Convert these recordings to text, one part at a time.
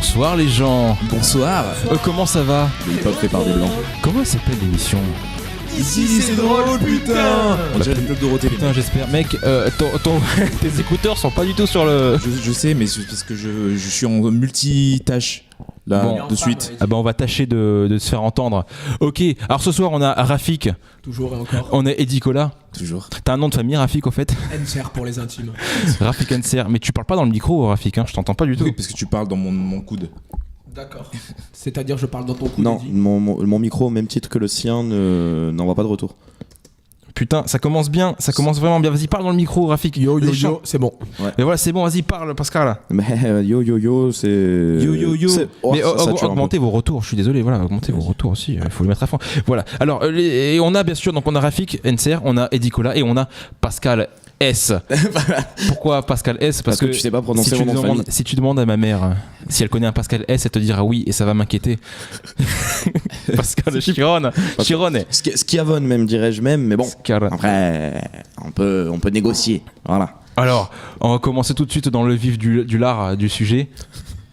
Bonsoir les gens. Bonsoir. Comment ça va? Le hip-hop fait par des blancs. Comment s'appelle l'émission? Ici c'est drôle, putain. On dirait le club Dorothée. Putain, j'espère. Mec, tes écouteurs sont pas du tout sur le... Je sais, mais c'est parce que je suis en multitâche. Là, Bon. de suite. Ah bah on va tâcher de se faire entendre. Ok, alors ce soir on a Rafik. Toujours et encore. On a Eddie Cola. Toujours. T'as un nom de famille Rafik au fait? Enser pour les intimes. Rafik Enser. Mais tu parles pas dans le micro Rafik, hein, je t'entends pas du tout. Oui, parce que tu parles dans mon coude. D'accord. C'est-à-dire je parle dans ton cou. Non, Eddie. mon micro, au même titre que le sien, n'envoie pas de retour. Putain, ça commence bien, ça commence vraiment bien. Vas-y, parle dans le micro Rafik. Yo Les yo gens- yo, c'est bon. Mais voilà, c'est bon, vas-y, parle Pascal. Mais yo, c'est... c'est- Oh, Mais ça tue un augmentez vos retours, je suis désolé, voilà, augmentez vos retours aussi, il faut le mettre à fond. Voilà, alors, et on a bien sûr, donc on a Rafik Enser, on a Eddie Cola et on a Pascal S. Pourquoi Pascal S? Parce que tu sais pas prononcer si mon nom de famille. si tu demandes à ma mère si elle connaît un Pascal S, elle te dira oui et ça va m'inquiéter. Pascal Chiron. Schiavone même, dirais-je même, mais bon. Après, on peut négocier, voilà. Alors, on va commencer tout de suite dans le vif du lard du sujet.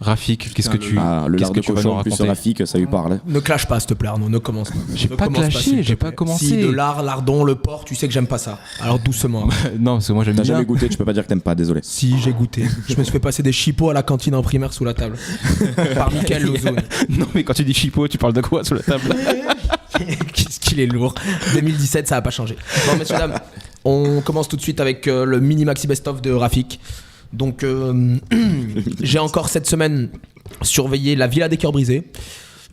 Rafik, qu'est-ce que tu Le qu'est-ce lard que de tu vas nous cochon plus raconter? Rafik, ça lui parle. Ne clash pas s'il te plaît Arnaud, ne commence pas. J'ai Ne pas commence clashé, s'il te j'ai plaît. pas commencé. Si de l'art, lardon, le porc, tu sais que j'aime pas ça. Alors doucement. Non, parce que moi j'aime T'as bien. jamais goûté, tu peux pas dire que t'aimes pas, désolé. Si j'ai goûté. Je me suis fait passer des chipots à la cantine en primaire sous la table. Par Michael Lozone. Non, mais quand tu dis chipot, tu parles de quoi sous la table? Qu'est-ce qu'il est lourd. 2017, ça a pas changé. Bon, messieurs, dames, on commence tout de suite avec le mini maxi best-of de Rafik. Donc, j'ai encore cette semaine surveillé la Villa des Cœurs Brisés.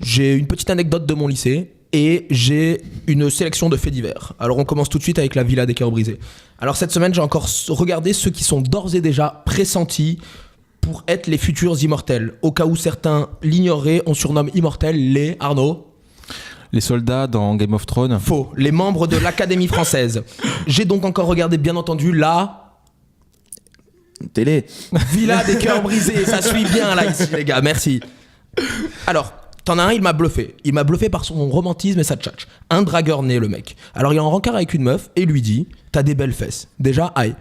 J'ai une petite anecdote de mon lycée et j'ai une sélection de faits divers. Alors, on commence tout de suite avec la Villa des Cœurs Brisés. Alors, cette semaine, j'ai encore regardé ceux qui sont d'ores et déjà pressentis pour être les futurs immortels. Au cas où certains l'ignoraient, on surnomme immortels les Arnaud. Les soldats dans Game of Thrones. Faux, les membres de l'Académie française. J'ai donc encore regardé, bien entendu, la Télé. Villa des Cœurs Brisés. Ça suit bien là ici, les gars, merci. Alors, t'en as un, il m'a bluffé. Il m'a bluffé par son romantisme et sa tchatch. Un dragueur né, le mec. Alors, il est en rencard avec une meuf et lui dit: t'as des belles fesses. Déjà, aïe.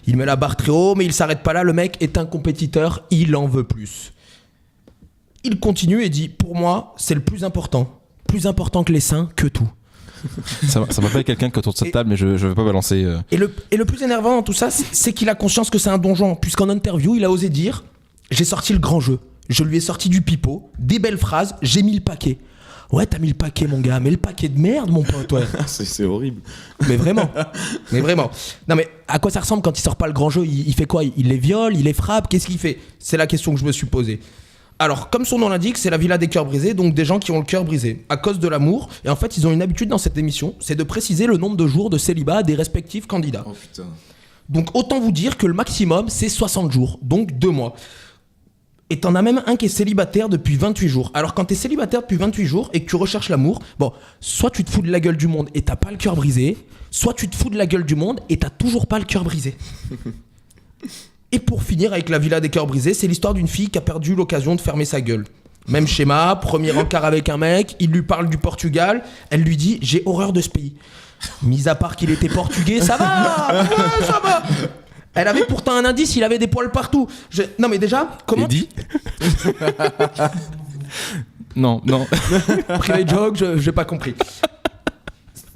Il met la barre très haut, mais il s'arrête pas là. Le mec est un compétiteur, il en veut plus. Il continue et dit: pour moi, c'est le plus important. Plus important que les seins, que tout. Ça m'appelle quelqu'un qui est autour de cette table, mais je veux pas balancer. Et le plus énervant dans tout ça, c'est qu'il a conscience que c'est un donjon. Puisqu'en interview, il a osé dire: j'ai sorti le grand jeu. Je lui ai sorti du pipeau, des belles phrases, j'ai mis le paquet. Ouais, t'as mis le paquet, mon gars, mais le paquet de merde, mon pote, ouais. C'est horrible. Mais vraiment. Mais vraiment. Non, mais à quoi ça ressemble quand il sort pas le grand jeu? Il fait quoi? Il les viole, il les frappe, qu'est-ce qu'il fait? C'est la question que je me suis posée. Alors, comme son nom l'indique, c'est la Villa des Cœurs Brisés, donc des gens qui ont le cœur brisé à cause de l'amour. Et en fait, ils ont une habitude dans cette émission, c'est de préciser le nombre de jours de célibat des respectifs candidats. Oh putain. Donc autant vous dire que le maximum, c'est 60 jours, donc 2 mois. Et t'en as même un qui est célibataire depuis 28 jours. Alors quand t'es célibataire depuis 28 jours et que tu recherches l'amour, bon, soit tu te fous de la gueule du monde et t'as pas le cœur brisé, soit tu te fous de la gueule du monde et t'as toujours pas le cœur brisé. Et pour finir avec la Villa des Cœurs Brisés, c'est l'histoire d'une fille qui a perdu l'occasion de fermer sa gueule. Même schéma, premier encart avec un mec, il lui parle du Portugal, elle lui dit: j'ai horreur de ce pays. Mis à part qu'il était portugais, ça va, ouais, ça va. Elle avait pourtant un indice, il avait des poils partout. Non mais déjà, comment Eddie Non. Private joke, j'ai pas compris.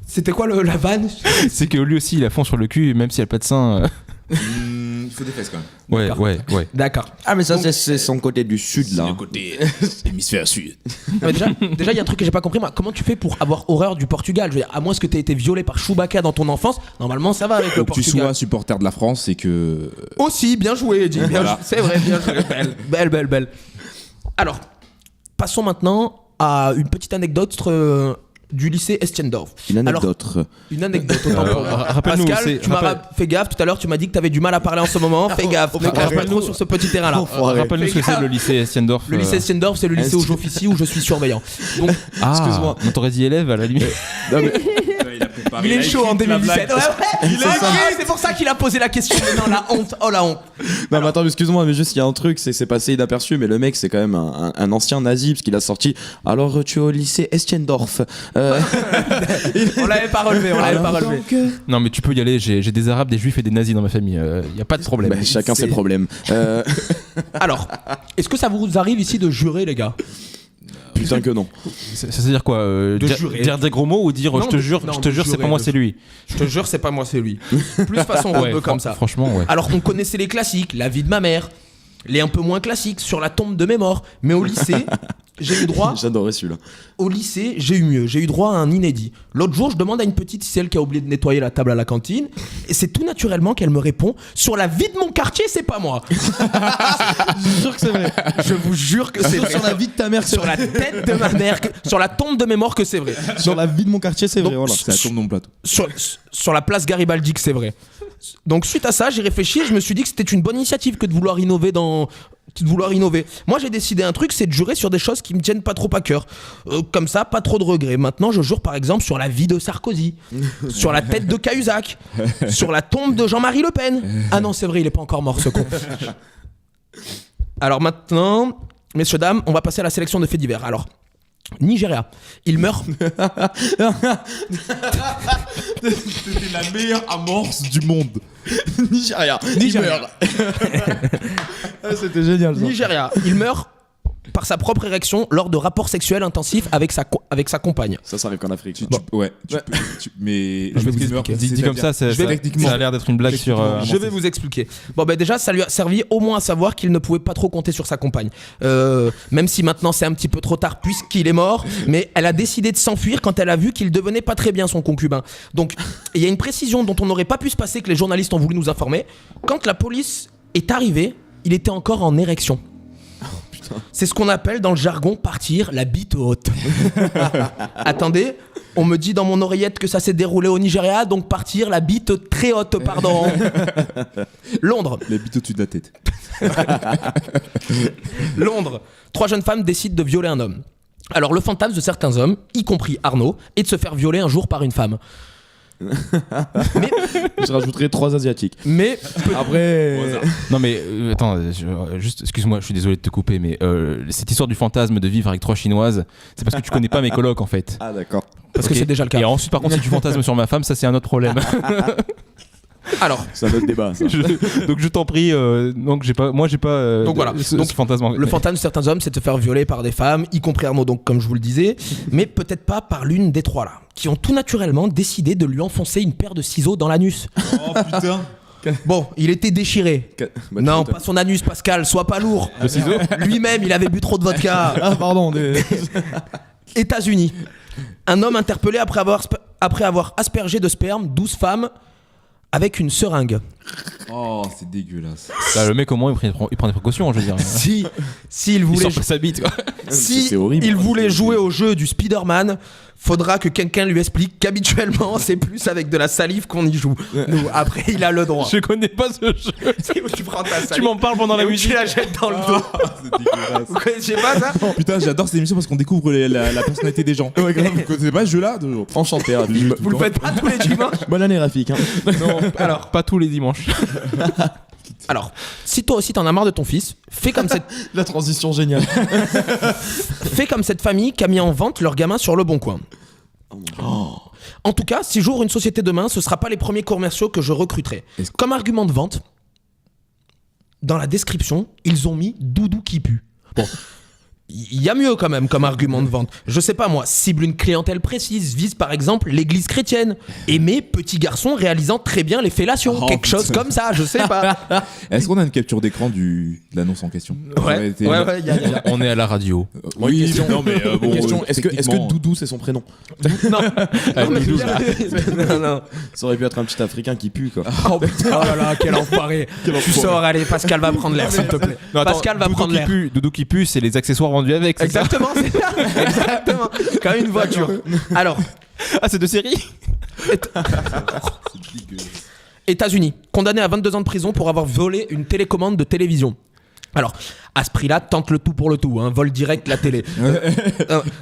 C'était quoi la vanne? C'est que lui aussi, il a fond sur le cul, même s'il a pas de sein. Il faut des fesses quand même. Ouais. D'accord. Ah, mais ça, c'est son côté du sud, C'est là. le côté hémisphère sud. Non, mais déjà, il y a un truc que j'ai pas compris. Moi. Comment tu fais pour avoir horreur du Portugal? Je veux dire, à moins que tu aies été violé par Chewbacca dans ton enfance, normalement ça va avec le Donc tu Portugal. sois supporter de la France et que... Aussi, bien joué, Eddie. Voilà. C'est vrai, bien joué. Belle. Alors, passons maintenant à une petite anecdote du lycée Estiendorf. Une Alors, anecdote. une anecdote, autant pour moi. rappelle-nous, Pascal, fais gaffe, tout à l'heure tu m'as dit que t'avais du mal à parler en ce moment. Fais gaffe, ne crache pas trop sur ce petit terrain-là. Rappelle-nous ce que c'est le lycée Estiendorf. Le lycée Estiendorf, c'est le lycée où j'officie, où je suis surveillant. Donc, Ah, excuse-moi. on t'aurait dit élève à la limite. Non, mais Il a préparé Il est chaud en 2017. C'est pour ça qu'il a posé la question. Mais non, la honte. Oh la honte. Non, mais attends, excuse-moi, mais juste il y a un truc, c'est passé inaperçu, mais le mec c'est quand même un ancien nazi parce qu'il a sorti. Alors tu es au lycée Estiendorf. On l'avait pas relevé. Non, mais tu peux y aller. J'ai des Arabes, des Juifs et des nazis dans ma famille. Y a pas de problème. Bah, chacun ses problèmes. Alors, est-ce que ça vous arrive ici de jurer, les gars? Putain que non. Ça veut dire quoi dire des gros mots ou dire je te jure, c'est pas moi, c'est lui. Je te jure, c'est pas moi, c'est lui. Plus façon rebeu comme ça. Franchement, ouais. Alors on connaissait les classiques, la vie de ma mère, les un peu moins classiques, sur la tombe de mes morts. Mais au lycée, j'ai eu droit. J'adorais celui-là. Au lycée, j'ai eu mieux. J'ai eu droit à un inédit. L'autre jour, je demande à une petite si c'est elle qui a oublié de nettoyer la table à la cantine. Et c'est tout naturellement qu'elle me répond: sur la vie de mon quartier, c'est pas moi. Je suis sûr que c'est vrai. Je vous jure que c'est vrai. Sur la vie de ta mère, Sur la tête de ma mère, sur la tombe de mes morts, que c'est vrai. Sur la vie de mon quartier, c'est vrai. Donc, Voilà. C'est la tombe dans le plateau. Sur la place Garibaldi, que c'est vrai. Donc suite à ça, j'ai réfléchi et je me suis dit que c'était une bonne initiative que de vouloir innover Moi, j'ai décidé un truc, c'est de jurer sur des choses qui me tiennent pas trop à cœur. Comme ça, pas trop de regrets. Maintenant, je jure par exemple sur la vie de Sarkozy, sur la tête de Cahuzac, sur la tombe de Jean-Marie Le Pen. Ah non, c'est vrai, il est pas encore mort, ce con. Alors maintenant, messieurs, dames, on va passer à la sélection de faits divers. Alors, Nigeria, il meurt. C'était la meilleure amorce du monde. Nigeria. C'était génial ça. Nigeria, il meurt par sa propre érection lors de rapports sexuels intensifs avec sa compagne. Ça arrive qu'en Afrique. Mais je vais vous expliquer. Dit comme ça, ça a l'air d'être une blague sur. Je vais vous expliquer. Bon, ben déjà, ça lui a servi au moins à savoir qu'il ne pouvait pas trop compter sur sa compagne. Même si maintenant c'est un petit peu trop tard puisqu'il est mort, mais elle a décidé de s'enfuir quand elle a vu qu'il devenait pas très bien son concubin. Donc, il y a une précision dont on n'aurait pas pu se passer que les journalistes ont voulu nous informer. Quand la police est arrivée, il était encore en érection. C'est ce qu'on appelle dans le jargon partir la bite haute. Attendez, on me dit dans mon oreillette que ça s'est déroulé au Nigeria, donc partir la bite très haute, pardon. Londres. La bite au-dessus de la tête. Londres. 3 jeunes femmes décident de violer un homme. Alors le fantasme de certains hommes, y compris Arnaud, est de se faire violer un jour par une femme. Mais je rajouterais 3 asiatiques. Mais après non mais attends, juste excuse-moi, je suis désolé de te couper, mais cette histoire du fantasme de vivre avec 3 chinoises, c'est parce que tu connais pas mes colocs en fait. Ah d'accord. Parce que c'est déjà le cas. Et ensuite par contre si tu fantasmes sur ma femme, ça c'est un autre problème. Alors, c'est un autre débat. Ça. Donc je t'en prie, donc j'ai pas donc voilà. ce donc, fantasme. Le fantasme de certains hommes, c'est de se faire violer par des femmes, y compris Arnaud, donc comme je vous le disais, mais peut-être pas par l'une des 3 là, qui ont tout naturellement décidé de lui enfoncer une paire de ciseaux dans l'anus. Oh putain. Bon, il était déchiré. Non, pas son anus, Pascal, sois pas lourd. Le ciseau. Lui-même, il avait bu trop de vodka. Ah pardon. États-Unis. Un homme interpellé après avoir aspergé de sperme 12 femmes avec une seringue. Oh, c'est dégueulasse. Là, le mec au moins il prend des précautions, je veux dire. S'il voulait il sort pas sa bite quoi. Si c'est horrible, il voulait jouer au jeu du Spider-Man, faudra que quelqu'un lui explique qu'habituellement c'est plus avec de la salive qu'on y joue. Nous, après il a le droit. Je connais pas ce jeu. C'est où tu prends ta salive. Tu m'en parles pendant la musique. Tu la jettes dans le dos. C'est dégueulasse. Vous connaissez pas ça? Putain, j'adore cette émission parce qu'on découvre la personnalité des gens. Ouais, grave, vous connaissez pas ce jeu-là? Enchanté, Rafi. Vous le faites pas tous les dimanches? Bonne année, Rafik. Hein. Non, alors pas tous les dimanches. Alors, si toi aussi t'en as marre de ton fils, fais comme cette La transition géniale. fais comme cette famille qui a mis en vente leur gamin sur Le Bon Coin. En tout cas, si j'ouvre une société demain, ce sera pas les premiers commerciaux que je recruterai. Comme argument de vente, dans la description, ils ont mis doudou qui pue. Bon, il y a mieux quand même comme argument de vente. Je sais pas moi, cible une clientèle précise, vise par exemple l'église chrétienne. Aimer petit garçon réalisant très bien les fellations. Oh, quelque chose comme ça, je sais pas. Est-ce qu'on a une capture d'écran de l'annonce en question? Ouais, y a... On est à la radio. Oui, question. non mais bon, Question, est-ce que Doudou c'est son prénom? Non, Doudou, non. Ça aurait pu être un petit africain qui pue quoi. Oh putain, oh là là, quel enfoiré. Tu sors, allez, Pascal va prendre l'air, s'il te plaît. Non, attends, Pascal va prendre l'air. Doudou qui pue, c'est les accessoires vendus avec. Exactement, c'est ça. Exactement. Comme une voiture. Alors, c'est de série. États-Unis, condamné à 22 ans de prison pour avoir volé une télécommande de télévision. Alors, à ce prix-là, tente le tout pour le tout, hein, vol direct, la télé.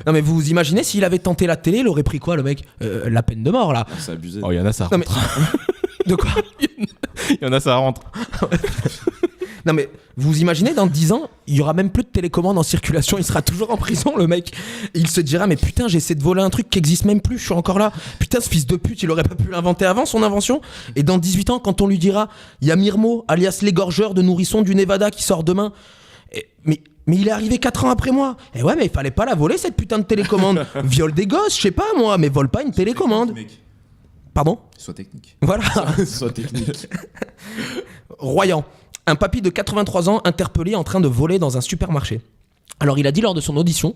Non mais vous imaginez s'il avait tenté la télé, il aurait pris quoi le mec la peine de mort là. C'est abusé. Oh, il y en a, ça Non, mais... rentre. De quoi? Il y en a, ça rentre. Non mais vous imaginez dans 10 ans, il y aura même plus de télécommande en circulation, il sera toujours en prison le mec. Et il se dira mais putain, j'ai essayé de voler un truc qui existe même plus, je suis encore là. Putain, ce fils de pute, il aurait pas pu l'inventer avant son invention. Et dans 18 ans, quand on lui dira il y a Mirmo alias l'égorgeur de nourrissons du Nevada qui sort demain. Mais il est arrivé 4 ans après moi. Et ouais, mais il fallait pas la voler cette putain de télécommande. Viole des gosses, je sais pas moi, mais vole pas une télécommande. Pardon ? Sois technique. Voilà. Soit technique. Royan, un papy de 83 ans interpellé en train de voler dans un supermarché. Alors il a dit lors de son audition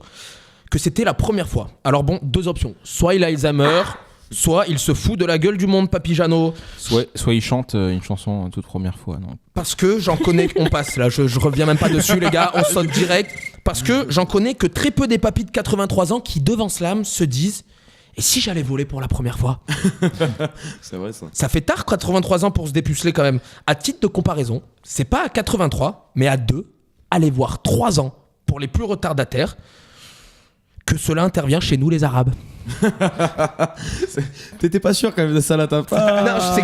que c'était la première fois. Alors bon, 2 options. Soit il a Alzheimer, soit il se fout de la gueule du monde, Papy Jeannot. Soit il chante une chanson toute première fois. Non. Parce que j'en connais... On passe là, je reviens même pas dessus les gars, on saute direct. Parce que j'en connais que très peu des papys de 83 ans qui, devant Slam, se disent... Et si j'allais voler pour la première fois? C'est vrai ça. Ça fait tard 83 ans pour se dépuceler quand même. À titre de comparaison, c'est pas à 83, mais à 2, allez voir 3 ans pour les plus retardataires que cela intervient chez nous les Arabes. T'étais pas sûr quand même de ça là, t'as pas. Non, je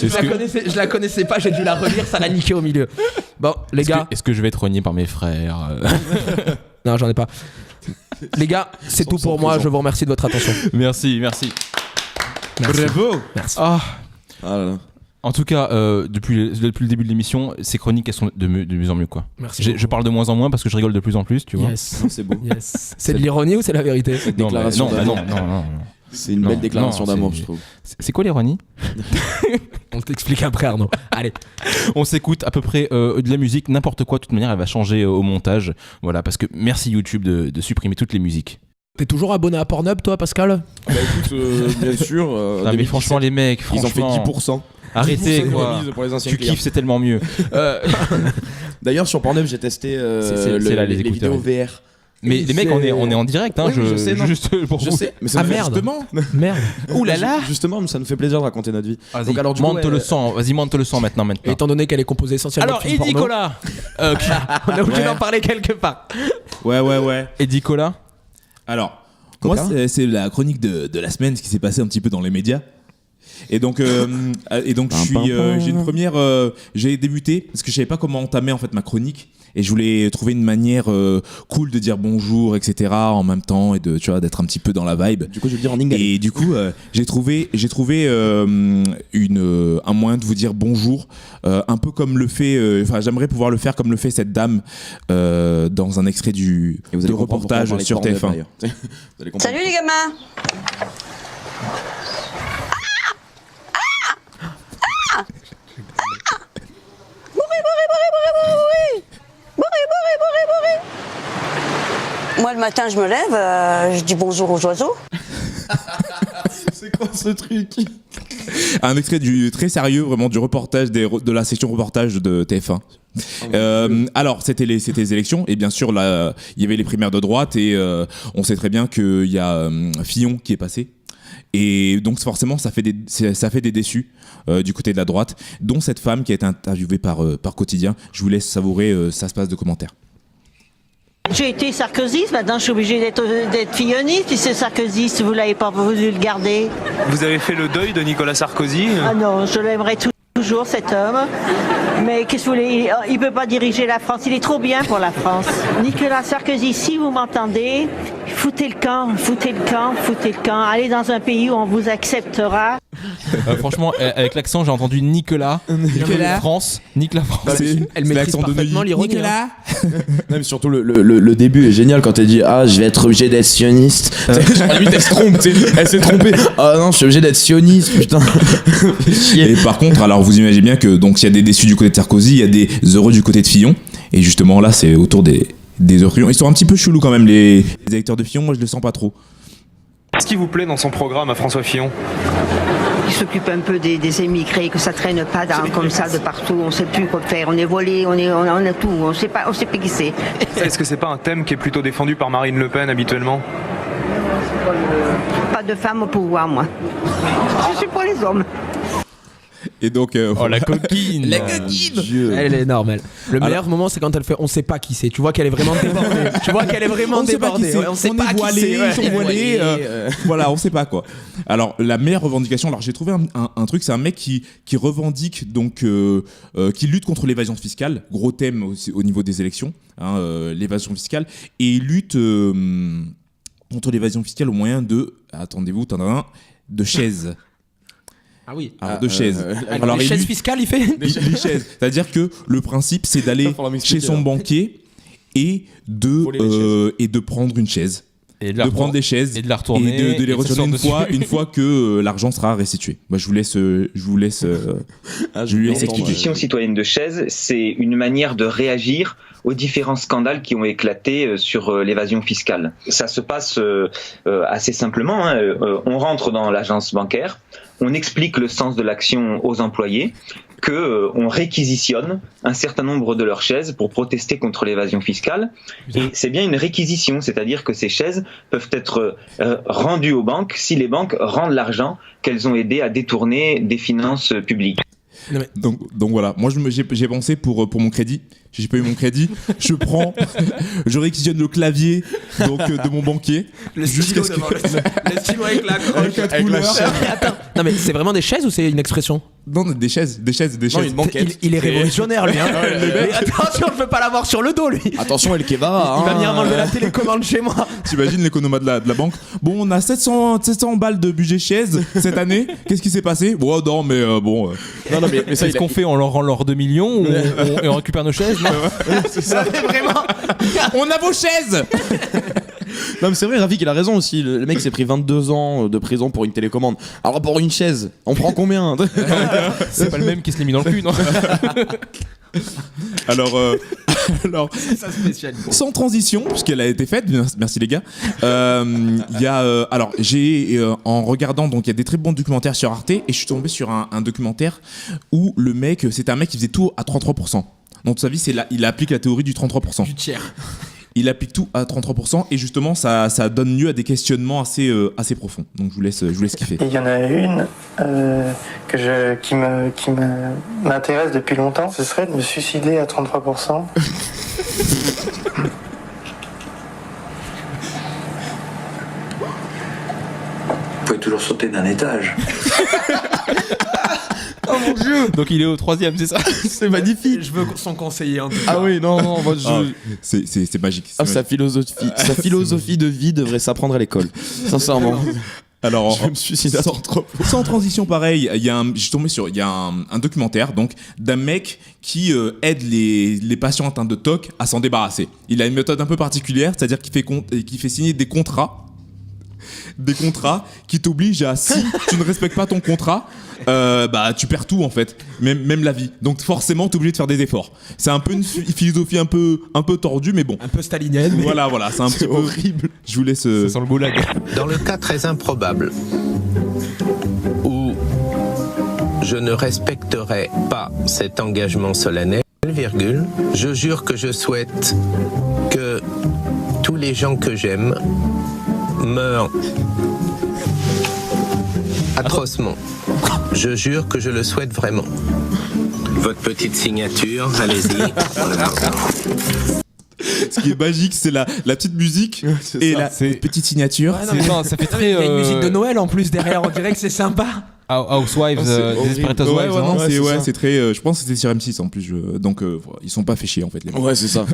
sais que je la connaissais pas, j'ai dû la relire, ça l'a niqué au milieu. Bon, les gars. Est-ce que je vais être renié par mes frères Non, j'en ai pas. Les gars, c'est tout pour moi, je vous remercie de votre attention. Merci. Bravo. Merci. Ah. Ah là là. En tout cas, depuis le début de l'émission, ces chroniques, elles sont de mieux en mieux, quoi. Merci. Je parle de moins en moins parce que je rigole de plus en plus, tu vois. Yes. Non, c'est beau. Yes. C'est de l'ironie ou c'est la vérité? Non, Déclaration d'amour. non. C'est une Non, belle déclaration non, d'amour, c'est- je trouve. C'est quoi l'ironie? On t'explique après, Arnaud. Allez. On s'écoute à peu près de la musique, n'importe quoi, de toute manière, elle va changer au montage. Voilà, parce que merci YouTube de supprimer toutes les musiques. T'es toujours abonné à Pornhub, toi, Pascal? Bah écoute, bien sûr. Ah, mais franchement, les mecs, ils ont fait franchement, 10%. arrêtez, 10% de quoi. remise pour les anciens Tu clients. kiffes, c'est tellement mieux. D'ailleurs, sur Pornhub, j'ai testé c'est là, les les écouteurs. vidéos VR. Mais les mecs, on est en direct, hein, Oui, je sais, non. juste pour Je vous. sais, mais ça Ah, me fait merde. Justement. Merde. Ouh là là. Justement, ça nous fait plaisir de raconter notre vie. Vas-y, Donc alors du coup, monte le sang, vas-y, monte le sang maintenant. Et étant donné qu'elle est composée essentiellement Alors, de films Eddie porno, Cola. on est obligé Ouais. d'en parler quelque part. Ouais. Eddie Cola. Alors, Coca. moi, c'est la chronique de la semaine, ce qui s'est passé un petit peu dans les médias. Et donc, j'ai débuté parce que je savais pas comment entamer en fait ma chronique et je voulais trouver une manière cool de dire bonjour, etc. en même temps et tu vois, d'être un petit peu dans la vibe. Du coup, je vais le dire en anglais. Et du coup, j'ai trouvé un moyen de vous dire bonjour, un peu comme le fait. J'aimerais pouvoir le faire comme le fait cette dame dans un extrait Et vous allez de comprendre pourquoi on reportage parlait de sur Pornhub, TF1. d'ailleurs. Vous allez comprendre. Salut les gamins. Moi le matin je me lève, je dis bonjour aux oiseaux. C'est quoi ce truc? Un extrait très sérieux, vraiment du reportage de la section reportage de TF1. Alors, c'était les élections et bien sûr là, il y avait les primaires de droite et on sait très bien qu'il y a Fillon qui est passé. Et donc forcément, ça fait des déçus du côté de la droite, dont cette femme qui a été interviewée par Quotidien. Je vous laisse savourer sa space de commentaires. J'ai été sarkozyste, maintenant je suis obligée d'être filloniste. Si c'est sarkozyste, vous l'avez pas voulu le garder. Vous avez fait le deuil de Nicolas Sarkozy. Ah non, je l'aimerais toujours cet homme. Mais qu'est-ce que vous voulez, il peut pas diriger la France, il est trop bien pour la France. Nicolas Sarkozy, si vous m'entendez, foutez le camp. Allez dans un pays où on vous acceptera. Franchement, avec l'accent, j'ai entendu Nicolas. France. Nicolas France. Elle maîtrise parfaitement l'ironie. Nicolas. Non, mais surtout le début est génial quand elle dit ah je vais être obligé d'être sioniste. Limite elle se trompe, tu sais. Elle s'est trompée. Ah non je suis obligé d'être sioniste putain. Et par contre, alors vous imaginez bien que donc il y a des déçus du côté de Sarkozy, il y a des heureux du côté de Fillon. Et justement là, c'est autour des heureux. Ils sont un petit peu chelous quand même les électeurs de Fillon. Moi, je le sens pas trop. Qu'est-ce qui vous plaît dans son programme à François Fillon? Il s'occupe un peu des émigrés, que ça traîne pas comme ça de partout. On sait plus quoi faire. On est volé, on a tout. On sait pas qui c'est. Est-ce que c'est pas un thème qui est plutôt défendu par Marine Le Pen habituellement? Pas de femmes au pouvoir, moi. Je suis pour les hommes. Et donc, Oh la coquine. La coquine. Elle est énorme. Le meilleur moment, c'est quand elle fait on sait pas qui c'est. Tu vois qu'elle est vraiment débordée. Tu vois qu'elle est vraiment débordée. On sait pas qui c'est. Ils sont voilés. Voilà, on sait pas quoi. Alors la meilleure revendication, alors j'ai trouvé un truc, c'est un mec qui revendique donc qui lutte contre l'évasion fiscale, gros thème aussi au niveau des élections, l'évasion fiscale, et il lutte contre l'évasion fiscale au moyen de, attendez-vous, de chaises. Ah oui. Alors, de chaises. Alors, les chaises fiscales, il fait les chaises. C'est-à-dire que le principe, c'est d'aller chez son banquier et de prendre une chaise. Et de prendre des chaises et de la retourner et de les retourner une fois que l'argent sera restitué. Moi, je vous laisse L'exécution citoyenne de chaises, c'est une manière de réagir aux différents scandales qui ont éclaté sur l'évasion fiscale. Ça se passe assez simplement. On rentre dans l'agence bancaire, on explique le sens de l'action aux employés, on réquisitionne un certain nombre de leurs chaises pour protester contre l'évasion fiscale. Et c'est bien une réquisition, c'est-à-dire que ces chaises peuvent être rendues aux banques si les banques rendent l'argent qu'elles ont aidé à détourner des finances publiques. Donc voilà, moi j'ai pensé pour mon crédit. J'ai pas eu mon crédit, je réquisitionne le clavier donc de mon banquier. Le stylo avec la croche, avec la chaîne. Attends, non mais c'est vraiment des chaises ou c'est une expression? Non, des chaises. Non, une banquette. Il est révolutionnaire lui. Mais attention, je veux pas l'avoir sur le dos lui. Attention, El Kebara. Il va venir m'enlever la télécommande chez moi. T'imagines l'économat de la banque. Bon, on a 700 balles de budget chaise cette année. Qu'est-ce qui s'est passé? Bon, non, mais bon. Non, mais ça, ce qu'on fait, on leur rend leurs 2 millions et on récupère nos chaises. C'est ça. Vraiment. On a vos chaises. Non mais c'est vrai, Rafik il a raison aussi. Le mec s'est pris 22 ans de prison pour une télécommande. Alors pour une chaise, on prend combien? C'est pas le même qui se l'est mis dans le cul, non? Alors Ça spécial. sans transition, puisqu'elle a été faite, merci les gars. Il y a alors j'ai en regardant, donc il y a des très bons documentaires sur Arte et je suis tombé sur un documentaire où le mec, c'était un mec qui faisait tout à 33%. Dans toute sa vie, il applique la théorie du 33%. Du tiers. Il applique tout à 33% et justement ça donne lieu à des questionnements assez profonds. Donc je vous laisse kiffer. Il y en a une qui m'intéresse depuis longtemps, ce serait de me suicider à 33%. Vous pouvez toujours sauter d'un étage. Oh mon dieu. Donc il est au 3ème, c'est ça? C'est magnifique. Je veux son conseiller en tout cas. Ah oui, non, moi c'est magique. Sa philosophie de vie devrait s'apprendre à l'école. Sincèrement. Alors, je me suicide à 33%. Sans transition, pareil, il y a un documentaire donc d'un mec qui aide les patients atteints de TOC à s'en débarrasser. Il a une méthode un peu particulière, c'est-à-dire qu'il fait signer des contrats qui t'obligent à, si tu ne respectes pas ton contrat, tu perds tout en fait, même la vie. Donc forcément t'es obligé de faire des efforts. C'est un peu une philosophie un peu tordue, mais bon. Un peu stalinienne. Mais... Voilà, c'est un peu horrible. Je vous laisse. Ça sent le goulag. Dans le cas très improbable où je ne respecterai pas cet engagement solennel, je jure que je souhaite que tous les gens que j'aime meurent atrocement. Je jure que je le souhaite vraiment. Votre petite signature, allez-y. Ce qui est magique, c'est la petite musique et la petite signature. Ouais, ça fait très. Il y a une musique de Noël en plus derrière, on dirait que c'est sympa. Housewives, Desperate Housewives, c'est très. Je pense que c'était sur M6 en plus. Donc ils sont pas fait chier en fait les mecs. Ouais, c'est ça.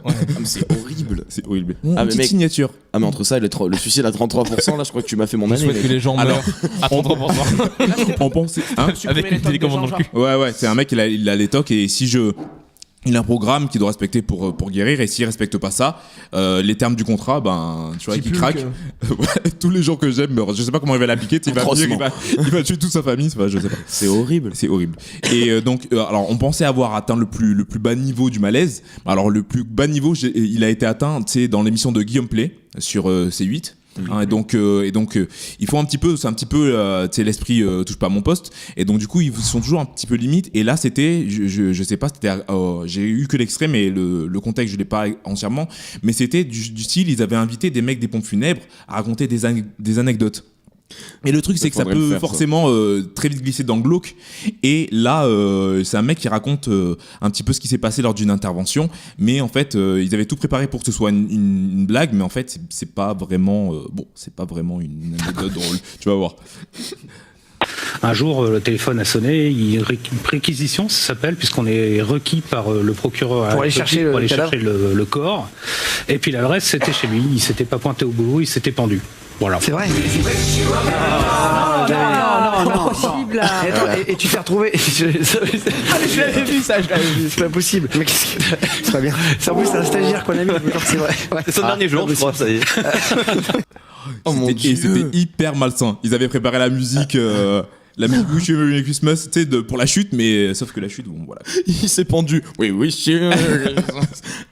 C'est horrible. C'est horrible. Petite mec, signature. Ah mais entre ça et le suicide à 33%, là je crois que tu m'as fait mon année. Je souhaite que les gens meurent à 33%. On pense. Avec une télécommande dans le cul. Ouais, c'est un mec, il a les tocs et il a un programme qu'il doit respecter pour guérir, et s'il respecte pas ça, les termes du contrat, tu vois, qu'il craque. Tous les gens que j'aime meurent. Je sais pas comment il va l'appliquer. Il va tuer toute sa famille. Je sais pas. C'est horrible. Et donc, alors, on pensait avoir atteint le plus bas niveau du malaise. Alors, le plus bas niveau, il a été atteint, tu sais, dans l'émission de Guillaume Play sur C8. Et donc il faut un petit peu, c'est un petit peu tu sais, l'esprit touche pas à mon poste, et donc du coup ils sont toujours un petit peu limite. Et là c'était, je sais pas, c'était j'ai eu que l'extrait, mais le contexte je l'ai pas entièrement, mais c'était du style, ils avaient invité des mecs des pompes funèbres à raconter des anecdotes. Et le truc, c'est que ça faudrait le peut faire, forcément très vite glisser dans le glauque. Et là, c'est un mec qui raconte un petit peu ce qui s'est passé lors d'une intervention. Mais en fait, ils avaient tout préparé pour que ce soit une blague. Mais en fait, c'est pas vraiment, c'est pas vraiment une anecdote drôle. Tu vas voir. Un jour, le téléphone a sonné, réquisition, ça s'appelle, puisqu'on est requis par le procureur pour aller chercher le corps. Et puis l'adresse, c'était chez lui. Il s'était pas pointé au boulot, il s'était pendu. Voilà. C'est vrai. Non. Possible. Et tu t'es retrouvé. Je l'avais vu ça, c'est pas possible. Mais qu'est-ce que c'est pas bien. C'est en plus c'est un stagiaire qu'on a mis. C'est vrai. C'est son dernier jour, je crois. Ça y est. Et c'était hyper malsain. Ils avaient préparé la musique. La musique Wish You a Merry Christmas, tu sais, pour la chute, mais sauf que la chute, bon, voilà. Il s'est pendu. Oui, Wish You.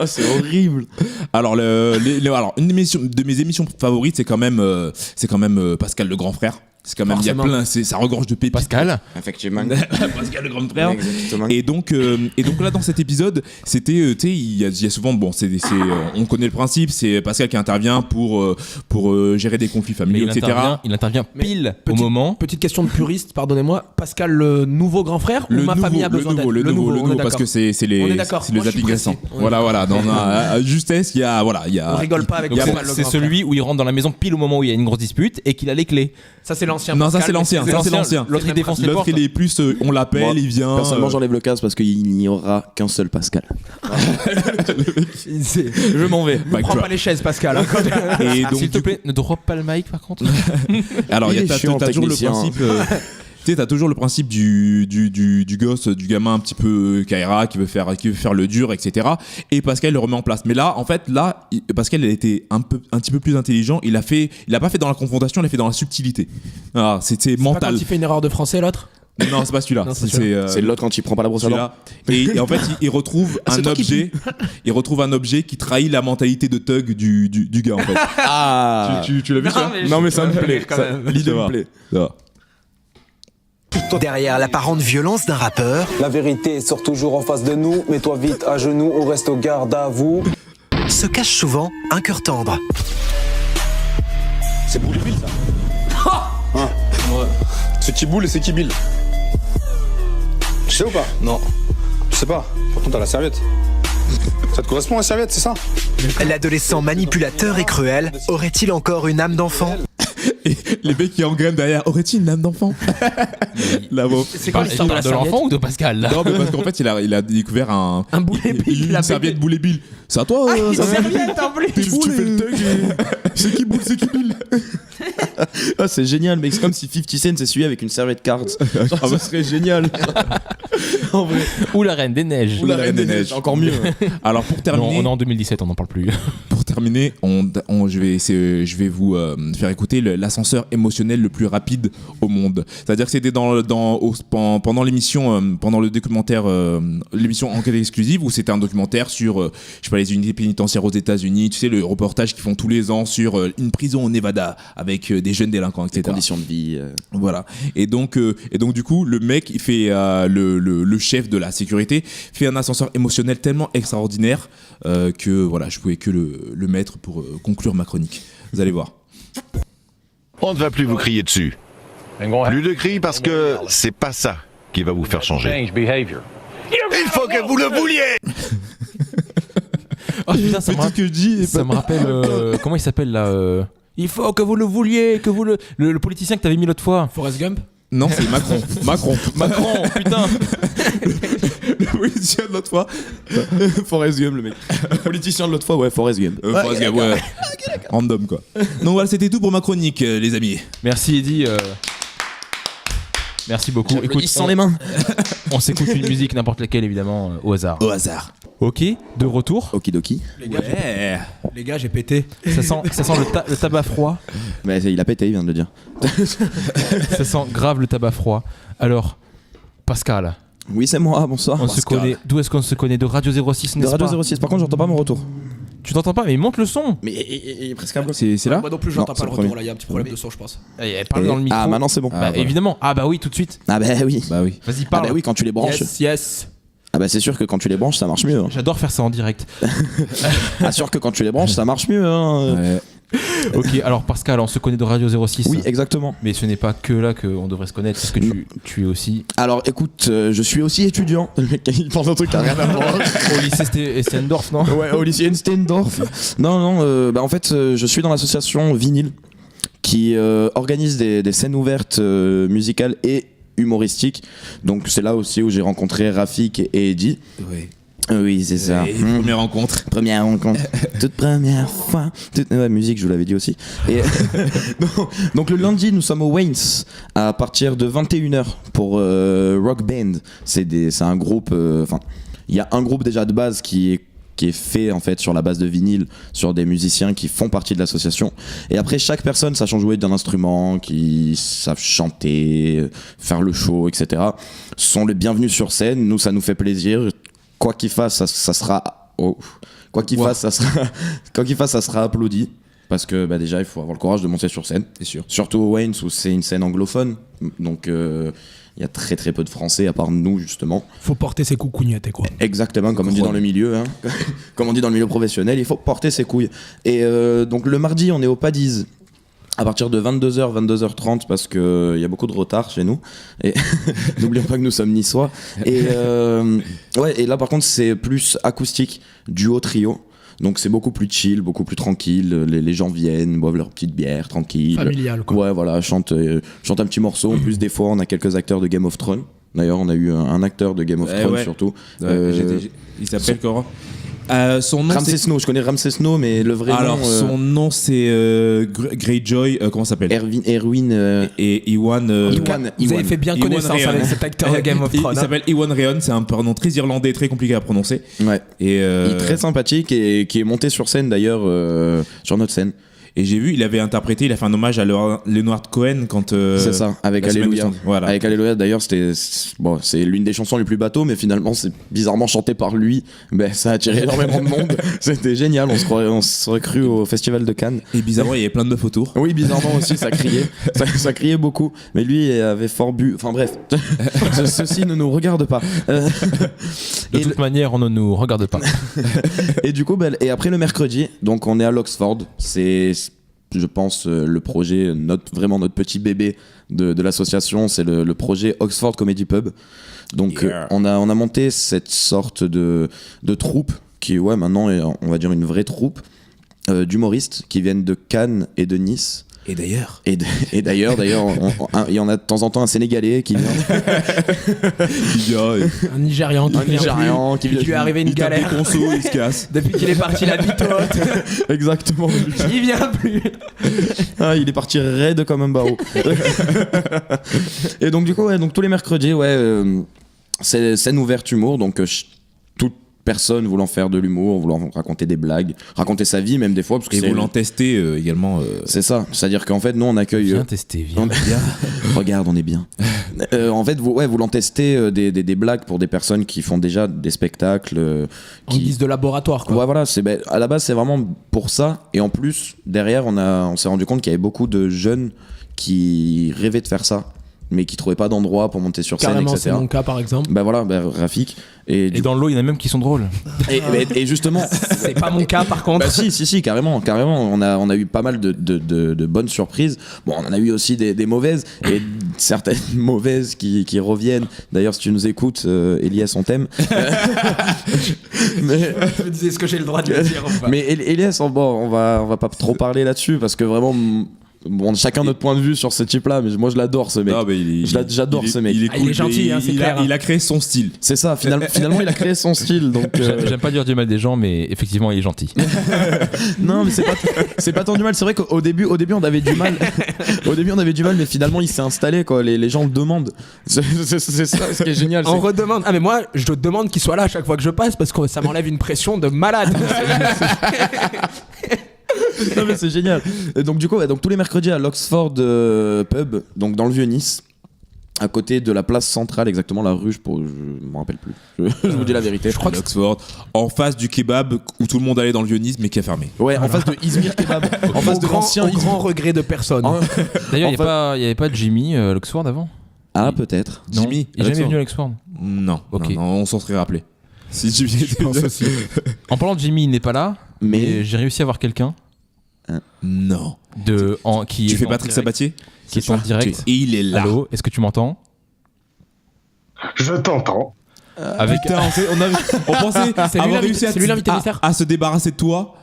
C'est horrible. Alors, alors une de mes émissions favorites, c'est quand même Pascal le grand frère. C'est quand même, il y a plein, ça regorge de pépites. Pascal. Effectivement. Pascal le grand frère. Exactement. Et donc là, dans cet épisode, c'était, tu sais, il y a souvent, on connaît le principe, c'est Pascal qui intervient pour gérer des conflits familiaux, etc. Il intervient pile au moment. Petite question de puriste, pardonnez-moi. Pascal, le nouveau grand frère ou ma famille a besoin d'aide? Le nouveau, parce que c'est les zappings récents. Voilà. Dans justesse, il y a. On rigole pas avec Pascal. C'est celui où il rentre dans la maison pile au moment où il y a une grosse dispute et qu'il a les clés. Ça, c'est l'ancien. Non, ça c'est l'ancien. L'autre il défonce les portes. L'autre il est plus, on l'appelle, il vient. Personnellement, j'enlève le casque parce qu'il n'y aura qu'un seul Pascal. Je m'en vais. Ne prends pas les chaises, Pascal. Et donc, s'il te plaît, ne drop pas le mic par contre. Alors, t'as toujours le principe. Tu sais, t'as toujours le principe du gosse, du gamin un petit peu Kaira qui veut faire le dur, etc. Et Pascal le remet en place. Mais là, en fait, Pascal, il a été un petit peu plus intelligent. Il a pas fait dans la confrontation, il a fait dans la subtilité. Ah, c'était mental. Pas quand il fait une erreur de français, l'autre? Non, c'est pas celui-là. C'est l'autre quand il prend pas la brosse à dents. Et en fait, il retrouve un objet. Il retrouve un objet qui trahit la mentalité de thug du gars, en fait. Ah. Tu l'as vu ça? Non, mais ça me plaît. L'idée me plaît. Derrière l'apparente violence d'un rappeur, la vérité sort toujours en face de nous, mets-toi vite à genoux, on reste au garde à vous, se cache souvent un cœur tendre. C'est Boule et Bill ça. Hein ouais. C'est qui Boule et c'est qui Bill? Tu sais ou pas? Non. Je sais pas, pourtant t'as la serviette. Ça te correspond la serviette, c'est ça? L'adolescent manipulateur et cruel aurait-il encore une âme d'enfant? Et les mecs qui engrainent derrière, aurait-il une âme d'enfant? C'est quoi l'histoire de l'enfant ou de Pascal là? Non, mais parce qu'en fait, il a découvert un boulet bill. Une serviette Boule et Bill. C'est à toi? Une serviette en blé. Tu fais le thug. C'est qui Boule, c'est qui Bill? Ah, c'est génial, mais c'est comme si 50 Cent s'essuyait avec une serviette Cards. Ah, ça serait génial. En vrai. Ou la Reine des Neiges. Ou la Reine des Neiges. Encore mieux. Alors pour terminer. Non, on est en 2017, on n'en parle plus. Pour terminer, je vais vous faire écouter l'ascenseur émotionnel le plus rapide au monde. C'est-à-dire que c'était pendant l'émission, pendant le documentaire, l'émission Enquête exclusive, où c'était un documentaire sur, les unités pénitentiaires aux États-Unis. Tu sais, le reportage qu'ils font tous les ans sur une prison au Nevada avec des jeunes délinquants, etc. Des conditions de vie. Voilà. Et donc du coup, le mec, il fait le chef de la sécurité fait un ascenseur émotionnel tellement extraordinaire que voilà, je pouvais que le mettre pour conclure ma chronique. Vous allez voir. On ne va plus vous crier dessus. Plus de cris parce que c'est pas ça qui va vous faire changer. Il faut que vous le vouliez. Oh putain, ça me rappelle comment il s'appelle là il faut que vous le vouliez, que vous le politicien que t'avais mis l'autre fois. Forrest Gump? Non, c'est Macron. Macron, putain. Le politicien de l'autre fois. Forrest Gump, le mec. Le politicien de l'autre fois, ouais, Forrest Gump. Forrest Gump, ouais. Random, quoi. Donc voilà, c'était tout pour ma chronique, les amis. Merci, Eddy. Merci beaucoup. Écoute, sans les mains. On s'écoute une musique, n'importe laquelle, évidemment, au hasard. Au hasard. Ok, de retour. Okidoki. Les gars, j'ai pété. Ça sent le tabac froid. Mais il a pété, il vient de le dire. Ça sent grave le tabac froid. Alors, Pascal. Oui, c'est moi, bonsoir. On se connaît. D'où est-ce qu'on se connaît? De Radio 06, n'est-ce pas? De Radio 06, par contre, j'entends pas mon retour. Tu t'entends pas, mais monte le son. Mais presque un bloc. C'est là? Moi non plus, j'entends pas le retour. Là, il y a un petit problème de son, je pense. Parle dans le micro. Ah, maintenant c'est bon. Bah, évidemment. Ah, bah oui, tout de suite. Ah, bah oui. Vas-y, parle. Ah, bah oui, quand tu les branches. Yes. Ah, bah c'est sûr que quand tu les branches, ça marche mieux. J'adore faire ça en direct. Ah, sûr que quand tu les branches, ça marche mieux. Ouais. Ok, alors Pascal, on se connaît de Radio 06. Oui, exactement. Mais ce n'est pas que là qu'on devrait se connaître, parce que tu es aussi... Alors écoute, je suis aussi étudiant. Le mec, il pense un truc qui a rien à voir. Au lycée Stendorf, non? Ouais, au lycée Stendorf. Non, en fait, je suis dans l'association Vinyle qui organise des scènes ouvertes musicales et humoristiques. Donc c'est là aussi où j'ai rencontré Rafik et Eddy. Oui. Oui, c'est ça. Première rencontre. Toute première fois. Ouais, musique, je vous l'avais dit aussi. Et donc le lundi, nous sommes au Wayne's à partir de 21h pour Rock Band. C'est un groupe. Il y a un groupe déjà de base qui est fait en fait sur la base de vinyle, sur des musiciens qui font partie de l'association. Et après, chaque personne sachant jouer d'un instrument, qui savent chanter, faire le show, etc., sont les bienvenus sur scène. Nous, ça nous fait plaisir. Quoi qu'il fasse, ça sera. Quoi qu'il fasse, ça sera applaudi. Parce que déjà, il faut avoir le courage de monter sur scène. C'est sûr. Surtout au Wayne's où c'est une scène anglophone. Donc il y a très très peu de Français à part nous, justement. Faut porter ses coucougnettes, quoi. Exactement, comme on dit dans le milieu. Hein. Comme on dit dans le milieu professionnel, il faut porter ses couilles. Et donc le mardi, on est au Paddy's. À partir de 22h, 22h30, parce qu'il y a beaucoup de retard chez nous. Et n'oublions pas que nous sommes niçois. Et là, par contre, c'est plus acoustique, duo, trio. Donc c'est beaucoup plus chill, beaucoup plus tranquille. Les gens viennent, boivent leur petite bière, tranquille. Familial, quoi. Ouais, voilà, chantent un petit morceau. En plus, des fois, on a quelques acteurs de Game of Thrones. D'ailleurs, on a eu un acteur de Game of Thrones, surtout. Il s'appelle comment? Son nom, Ramsay Snow, je connais Ramsay Snow, mais le vrai nom. Alors, son nom, c'est Greyjoy, comment ça s'appelle? Erwin et Iwan. Vous avez fait bien connaissance avec cet acteur de Game of Thrones. Il s'appelle Iwan Rheon, c'est un prénom très irlandais, très compliqué à prononcer. Ouais. Il est très sympathique et qui est monté sur scène d'ailleurs, sur notre scène. Et j'ai vu, il a fait un hommage à Leonard Cohen quand. C'est ça, avec Alléluia. Voilà. Avec Alléluia, d'ailleurs, c'est l'une des chansons les plus bateaux, mais finalement, c'est bizarrement chanté par lui. Ça a attiré énormément de monde. C'était génial, on se serait cru au Festival de Cannes. Et bizarrement, il y avait plein de meufs autour. Oui, bizarrement aussi, ça criait. ça criait beaucoup. Mais lui avait fort bu. Enfin bref, ceci ne nous regarde pas. De toute manière, on ne nous regarde pas. Et du coup, et après le mercredi, donc on est à l'Oxford. C'est, je pense, le projet, vraiment notre petit bébé de l'association, c'est le projet Oxford Comedy Pub. Donc on a monté cette sorte de troupe qui est maintenant on va dire une vraie troupe d'humoristes qui viennent de Cannes et de Nice. Et d'ailleurs, il y en a de temps en temps un Sénégalais qui vient. Un Nigérian qui lui est arrivé une galère. Il se casse. Depuis qu'il est parti la bite haute. Exactement. Il vient plus. Il est parti raide comme un barreau. Et donc du coup, donc tous les mercredis, c'est scène ouverte humour, donc toute personne voulant faire de l'humour, voulant raconter des blagues, raconter sa vie même des fois, parce que voulant tester également. C'est ça, c'est-à-dire qu'en fait nous on accueille. Viens tester, viens. Regarde, on est bien. En fait, voulant tester des blagues pour des personnes qui font déjà des spectacles. En guise de laboratoire, quoi. Ouais, voilà. À la base, c'est vraiment pour ça. Et en plus, derrière, on s'est rendu compte qu'il y avait beaucoup de jeunes qui rêvaient de faire ça, mais qui trouvaient pas d'endroit pour monter sur scène, Carrément, etc. c'est mon cas, par exemple. Rafik. Et dans l'eau, il y en a même qui sont drôles. Et justement, c'est pas mon cas, par contre. Si, carrément. On a eu pas mal de bonnes surprises. Bon, on en a eu aussi des mauvaises, et certaines mauvaises qui reviennent. D'ailleurs, si tu nous écoutes, Elias, on t'aime. Mais je me disais, est-ce que j'ai le droit de le dire ou pas? Mais Elias, on va pas trop parler là-dessus, parce que vraiment. Bon, chacun notre point de vue sur ce type-là, mais moi je l'adore ce mec. J'adore ce mec. Il est cool, il est gentil, c'est clair. Il a créé son style. C'est ça, finalement il a créé son style. Donc j'aime pas dire du mal des gens, mais effectivement il est gentil. Non, mais c'est pas tant du mal. C'est vrai qu'au début on avait du mal. Au début on avait du mal, mais finalement il s'est installé, quoi. Les gens le demandent. C'est ça ce qui est génial. On redemande. Ah mais moi je te demande qu'il soit là à chaque fois que je passe, parce que ça m'enlève une pression de malade. Non mais c'est génial. Et donc du coup, donc tous les mercredis à l'Oxford Pub, donc dans le vieux Nice, à côté de la place centrale, exactement la rue, je m'en rappelle plus. Je vous dis la vérité. Je crois que l'Oxford, en face du kebab où tout le monde allait dans le vieux Nice, mais qui a fermé. Ouais, en face de Izmir Kebab, en face de l'ancien. Au grand regret de personne. D'ailleurs, il y avait pas de Jimmy à l'Oxford avant. Ah peut-être. Non. Jimmy, il est jamais venu à l'Oxford. Non. Ok. Non, on s'en serait rappelé. Si Jimmy était En parlant de Jimmy, il n'est pas là, mais j'ai réussi à voir quelqu'un. Non. Tu fais Patrick Sabatier? Qui est en direct. Et il est là. Allô, est-ce que tu m'entends? Je t'entends. Putain, on pensait avoir réussi à se débarrasser de toi.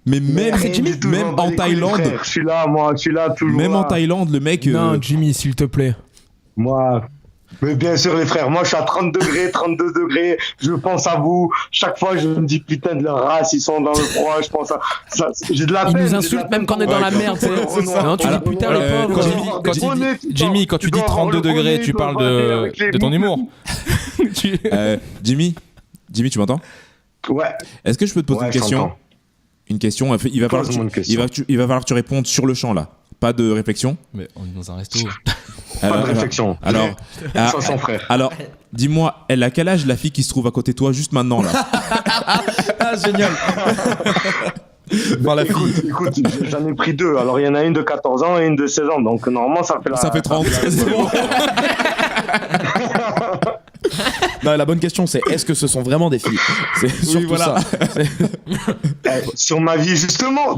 Mais même en Thaïlande. Je suis là, moi, toujours. Même là. en Thaïlande, le mec. Non, Jimmy, s'il te plaît. Moi. Mais bien sûr, les frères, moi je suis à 30 degrés, 32 degrés, je pense à vous. Chaque fois, je me dis putain de leur race, ils sont dans le froid, je pense à ça. J'ai de la peine. Ils nous insultent même quand on est dans la merde. Non, tu dis putain, les pauvres. Jimmy, quand tu dis 32 degrés, tu parles de ton humour. Jimmy, tu m'entends? Ouais. Est-ce que je peux te poser une question? Une question, il va falloir que tu répondes sur le champ là. Pas de réflexion. Mais on est dans un resto. Pas de réflexion. Alors, son frère. Alors, dis-moi, elle a quel âge la fille qui se trouve à côté de toi juste maintenant là? Génial. La fille. Écoute, j'en ai pris 2. Alors, il y en a une de 14 ans et une de 16 ans. Donc, normalement, ça fait 30. C'est bon. Non, la bonne question c'est est-ce que ce sont vraiment des filles? C'est surtout ça. Sur ma vie, justement,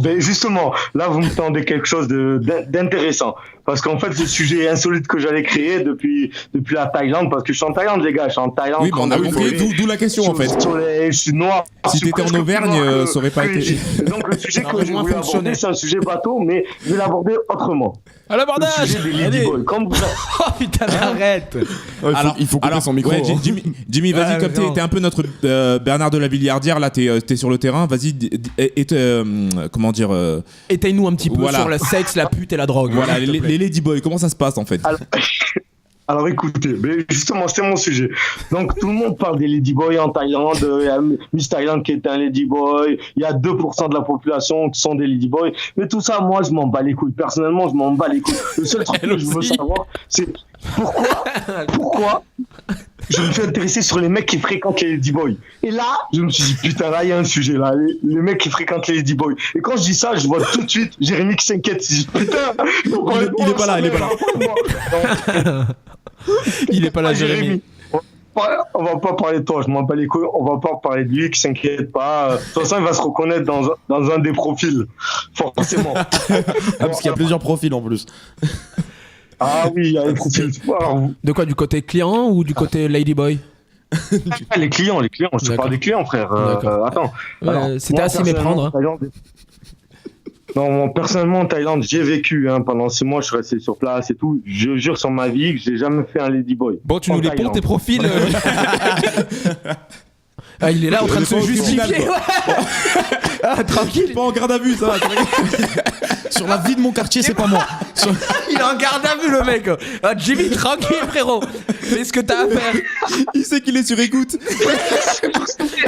là vous me tendez quelque chose d'intéressant. Parce qu'en fait, ce sujet insolite que j'allais créer depuis la Thaïlande, parce que je suis en Thaïlande, les gars, je suis en Thaïlande. Oui, on a compris, d'où la question en fait. Je suis noir. Si t'étais en Auvergne, ça aurait pas été. Donc le sujet que je voulais aborder, c'est un sujet bateau, mais je vais l'aborder autrement. À l'abordage. Le sujet des ladyboys. Oh putain, arrête. Alors, il faut couper son micro. Ouais, Jimmy, vas-y, comme t'es un peu notre Bernard de la Villardière, là, t'es sur le terrain, vas-y, comment dire. Étaye-nous un petit peu sur le sexe, la pute et la drogue. Voilà, les ladyboys, comment ça se passe en fait? Alors écoutez, mais justement, c'est mon sujet. Donc tout le monde parle des ladyboys en Thaïlande. Il y a Miss Thaïlande qui est un ladyboy. Il y a 2% de la population qui sont des ladyboys. Mais tout ça, moi, je m'en bats les couilles. Personnellement, je m'en bats les couilles. Le seul truc que je veux savoir, c'est pourquoi je me suis intéressé sur les mecs qui fréquentent les ladyboys. Et là, je me suis dit, putain, là, il y a un sujet, là. Les mecs qui fréquentent les ladyboys. Et quand je dis ça, je vois tout de suite Jérémy qui s'inquiète. Il dit, putain, il est pas là. Il est pas là, Jérémy. On va pas parler de toi, je m'en bats les couilles. On va pas parler de lui, qui s'inquiète pas. De toute façon, il va se reconnaître dans un des profils, forcément. Parce qu'il y a plusieurs profils en plus. Ah oui, il y a les profils. Alors, de quoi, du côté client ou du côté ladyboy? Les clients. Je te parle des clients, frère. Attends. C'était assez méprendre. Non, moi, personnellement, en Thaïlande, j'ai vécu pendant 6 mois, je suis resté sur place et tout. Je jure sur ma vie que j'ai jamais fait un ladyboy. Bon, tu nous les ponds, tes profils. Il est là en train de se justifier. Tranquille. Pas en garde à vue, ça. Sur la vie de mon quartier, c'est pas moi. Il est en garde à vue, le mec. Jimmy, tranquille, frérot. Fais ce que t'as à faire. Il sait qu'il est sur écoute.